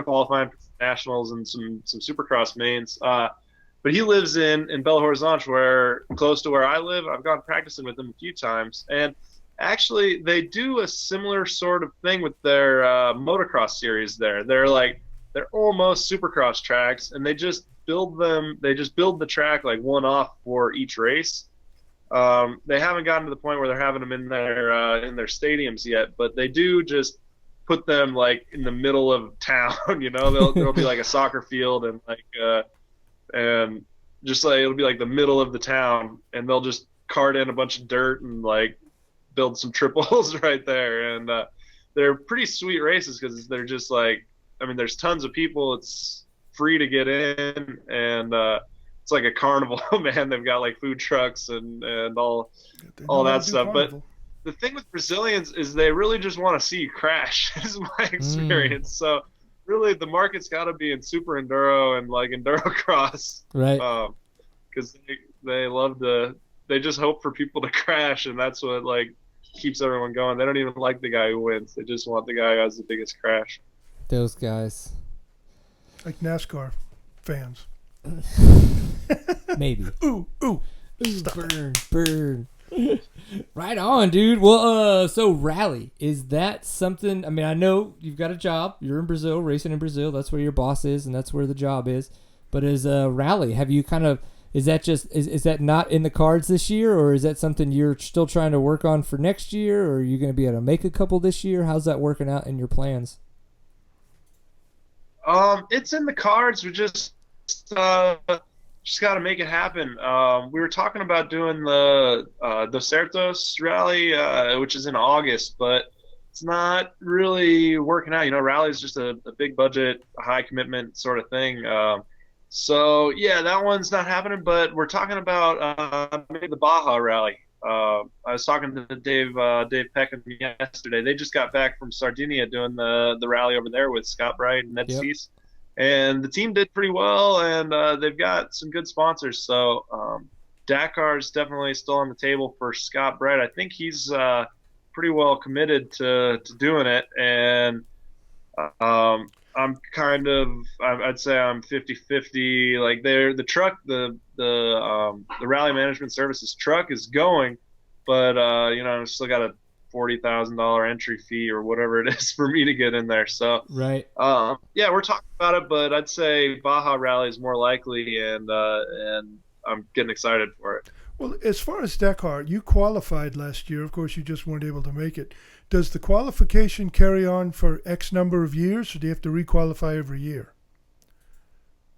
Speaker 6: qualifying for nationals and some Supercross mains. But he lives in Belo Horizonte, where close to where I live. I've gone practicing with him a few times, and actually they do a similar sort of thing with their motocross series there. They're almost Supercross tracks, and they just build the track like one off for each race. They haven't gotten to the point where they're having them in their stadiums yet, but they do just put them like in the middle of town. There'll be like a soccer field and and just like it'll be like the middle of the town, and they'll just cart in a bunch of dirt and like build some triples right there. And they're pretty sweet races because they're just like, there's tons of people. It's free to get in, and it's like a carnival, man. They've got like food trucks and all that stuff. Carnival. But the thing with Brazilians is they really just want to see you crash, is my experience. So really the market's got to be in super enduro and like enduro cross.
Speaker 2: Right.
Speaker 6: Because they just hope for people to crash, and that's what like keeps everyone going. They don't even like the guy who wins. They just want the guy who has the biggest crash.
Speaker 2: Those guys.
Speaker 3: Like NASCAR fans.
Speaker 2: Maybe.
Speaker 3: Ooh,
Speaker 2: burn. Right on, dude. Well, so rally, is that something? I know you've got a job. You're in Brazil, racing in Brazil. That's where your boss is, and that's where the job is. But as a rally, have you kind of, is that not in the cards this year, or is that something you're still trying to work on for next year, or are you going to be able to make a couple this year? How's that working out in your plans?
Speaker 6: It's in the cards. We just got to make it happen. We were talking about doing the Dos Certos rally, which is in August, but it's not really working out. Rally is just a big budget, high commitment sort of thing. So yeah, that one's not happening. But we're talking about maybe the Baja rally. I was talking to Dave Peckham yesterday. They just got back from Sardinia doing the rally over there with Scott Bright and Ned Cease. And the team did pretty well, and they've got some good sponsors. So Dakar is definitely still on the table for Scott Bright. I think he's pretty well committed to doing it. And I'm kind of, I'd say I'm 50-50. Like the truck, the Rally Management Services truck is going, but I've still got a $40,000 entry fee or whatever it is for me to get in there. So
Speaker 2: right.
Speaker 6: Yeah, we're talking about it, but I'd say Baja Rally is more likely, and I'm getting excited for it.
Speaker 3: Well, as far as Dakar, you qualified last year. Of course, you just weren't able to make it. Does the qualification carry on for X number of years, or do you have to requalify every year?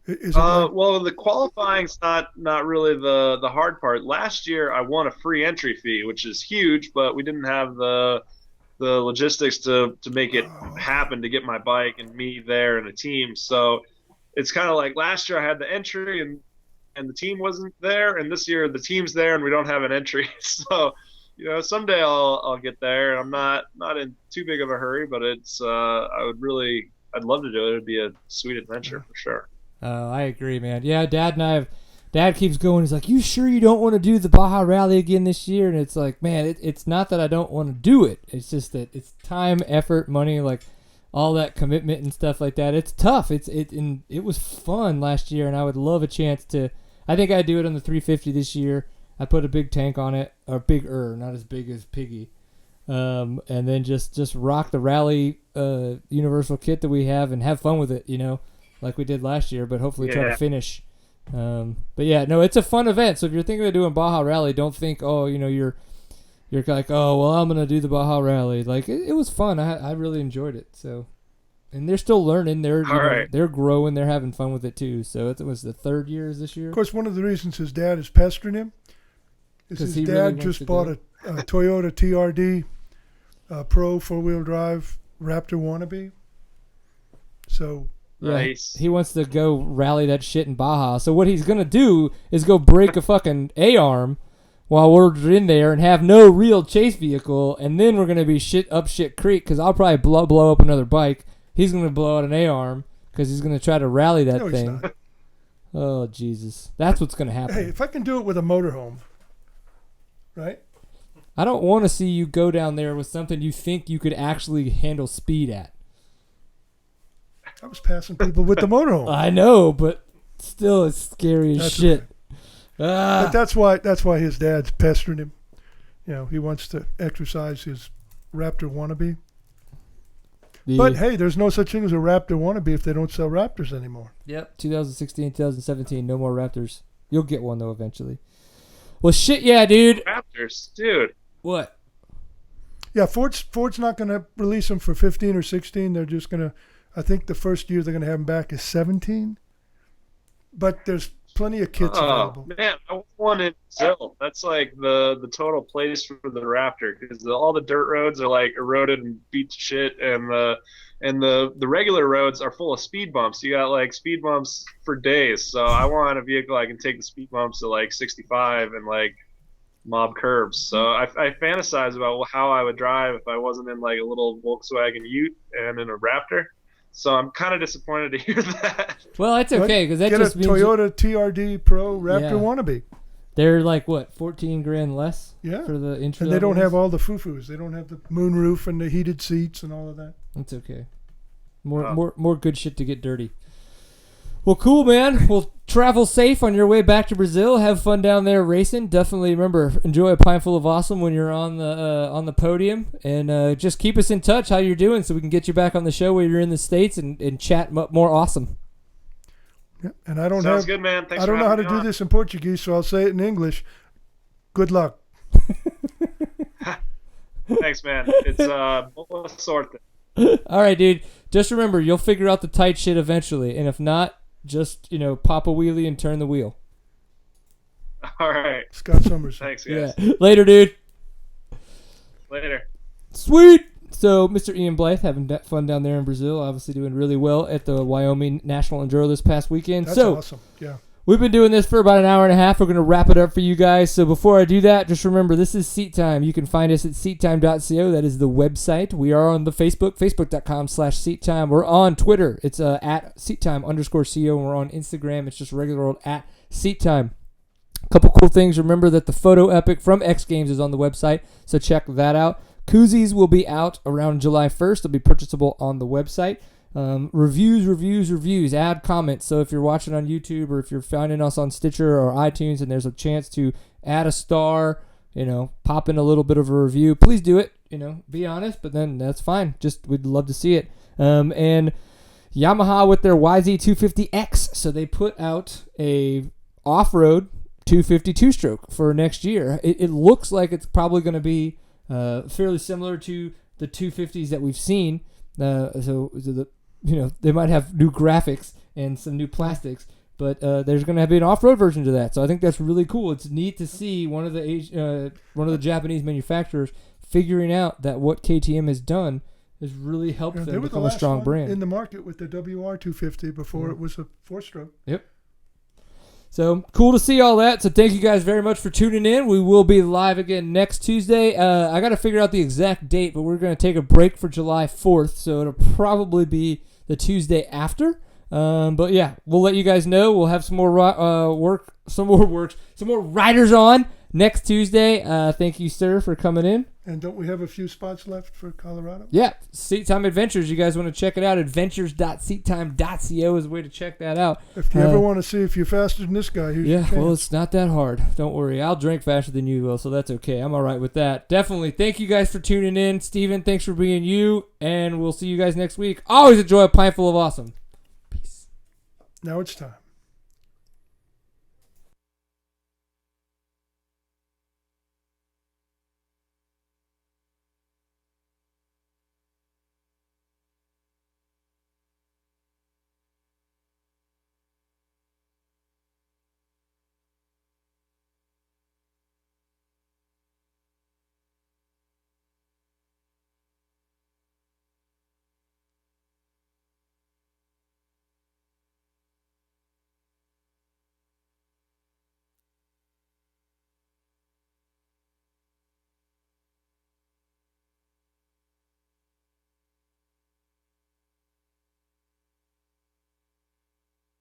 Speaker 6: Well, the qualifying's not really the hard part. Last year, I won a free entry fee, which is huge, but we didn't have the logistics to make it happen, to get my bike and me there and a team. So it's kind of like last year I had the entry and the team wasn't there, and this year the team's there and we don't have an entry. So someday I'll get there. I'm not in too big of a hurry, but it's I'd love to do it. It'd be a sweet adventure for sure.
Speaker 2: I agree, man. Yeah, Dad keeps going. He's like, "You sure you don't want to do the Baja Rally again this year?" And it's like, man, it's not that I don't want to do it. It's just that it's time, effort, money, like all that commitment and stuff like that. It's tough. It was fun last year, and I would love a chance to. I think I'd do it on the 350 this year. I put a big tank on it, or bigger, not as big as Piggy. and then just rock the rally universal kit that we have and have fun with it, like we did last year, but hopefully try to finish. But yeah, no, it's a fun event. So if you're thinking of doing Baja Rally, don't think, you're like, oh, well, I'm going to do the Baja Rally. Like, it was fun. I really enjoyed it. So, and they're still learning. They're growing. They're having fun with it too. So it was the third year this year.
Speaker 3: Of course, one of the reasons his dad is pestering him is his dad just bought a Toyota TRD Pro 4-wheel drive Raptor wannabe. So
Speaker 2: yeah,
Speaker 6: nice.
Speaker 2: He wants to go rally that shit in Baja. So what he's going to do is go break a fucking A-arm while we're in there and have no real chase vehicle, and then we're going to be up shit creek because I'll probably blow up another bike. He's going to blow out an A-arm because he's going to try to rally that thing.
Speaker 3: He's not.
Speaker 2: Oh, Jesus. That's what's going to happen.
Speaker 3: Hey, if I can do it with a motorhome, right?
Speaker 2: I don't want to see you go down there with something you think you could actually handle speed at.
Speaker 3: I was passing people with the motorhome.
Speaker 2: I know, but still it's scary as shit.
Speaker 3: Right. But that's why his dad's pestering him. He wants to exercise his Raptor wannabe. But hey, there's no such thing as a Raptor wannabe if they don't sell Raptors anymore.
Speaker 2: Yep, 2016, 2017, no more Raptors. You'll get one though eventually. Well, shit, yeah, dude.
Speaker 6: Raptors, dude.
Speaker 2: What?
Speaker 3: Yeah, Ford's not going to release them for 15 or 16. They're just going to, I think the first year they're going to have them back is 17. But there's plenty of kits available.
Speaker 6: Man, I want one in Brazil. That's like the total place for the Raptor because all the dirt roads are like eroded and beat to shit, and the regular roads are full of speed bumps. You got like speed bumps for days. So I want a vehicle I can take the speed bumps to like 65 and like mob curbs. So I fantasize about how I would drive if I wasn't in like a little Volkswagen Ute and in a Raptor. So I'm kind of disappointed to hear that.
Speaker 2: Well, it's okay because that just
Speaker 3: means Toyota TRD Pro Raptor wannabe.
Speaker 2: They're like what, $14,000 less?
Speaker 3: Yeah.
Speaker 2: For the entry.
Speaker 3: And they don't have all the foo-foos. They don't have the moonroof and the heated seats and all of that.
Speaker 2: It's okay. More good shit to get dirty. Well, cool, man. Well, travel safe on your way back to Brazil. Have fun down there racing. Definitely remember, enjoy a pint full of awesome when you're on the podium, and just keep us in touch how you're doing so we can get you back on the show when you're in the States and chat more awesome.
Speaker 3: Yeah, and I don't
Speaker 6: Sounds good, man. Thanks
Speaker 3: I don't
Speaker 6: for
Speaker 3: know how to
Speaker 6: having me
Speaker 3: do
Speaker 6: on.
Speaker 3: this in Portuguese, so I'll say it in English. Good luck.
Speaker 6: Thanks, man. It's boa sorte.
Speaker 2: All right, dude. Just remember, you'll figure out the tight shit eventually, and if not, just pop a wheelie and turn the wheel.
Speaker 6: All right.
Speaker 3: Scott Summers.
Speaker 6: Thanks, guys.
Speaker 2: Yeah. Later, dude.
Speaker 6: Later.
Speaker 2: Sweet. So, Mr. Ian Blythe having fun down there in Brazil, obviously doing really well at the Wyoming National Enduro this past weekend.
Speaker 3: That's awesome. Yeah.
Speaker 2: We've been doing this for about an hour and a half. We're going to wrap it up for you guys. So before I do that, just remember, this is Seat Time. You can find us at seattime.co. That is the website. We are on the Facebook, facebook.com/seattime. We're on Twitter. It's at seattime_co. And we're on Instagram. It's just regular old at seattime. A couple cool things. Remember that the photo epic from X Games is on the website, so check that out. Koozies will be out around July 1st. They'll be purchasable on the website. Reviews, add comments. So if you're watching on YouTube or if you're finding us on Stitcher or iTunes and there's a chance to add a star, pop in a little bit of a review, please do it. Be honest, but then that's fine. Just we'd love to see it. And Yamaha with their YZ250X. So they put out a off-road 250 two-stroke for next year. It looks like it's probably going to be fairly similar to the 250s that we've seen. They might have new graphics and some new plastics, but there's going to be an off-road version to that. So I think that's really cool. It's neat to see one of the Japanese manufacturers figuring out that what KTM has done has really helped them become a strong brand
Speaker 3: in the market with the WR250 before it was a 4-stroke.
Speaker 2: Yep. So cool to see all that. So thank you guys very much for tuning in. We will be live again next Tuesday. I got to figure out the exact date, but we're going to take a break for July 4th, so it'll probably be the Tuesday after. But yeah, we'll let you guys know. We'll have some more riders on next Tuesday. Thank you, sir, for coming in.
Speaker 3: And don't we have a few spots left for Colorado?
Speaker 2: Yeah, Seat Time Adventures. You guys want to check it out? Adventures.seattime.co is a way to check that out.
Speaker 3: If you ever want to see if you're faster than this guy, here's your chance.
Speaker 2: Well, it's not that hard. Don't worry. I'll drink faster than you will, so that's okay. I'm all right with that. Definitely. Thank you guys for tuning in. Steven, thanks for being you, and we'll see you guys next week. Always enjoy a pint full of awesome. Peace.
Speaker 3: Now it's time.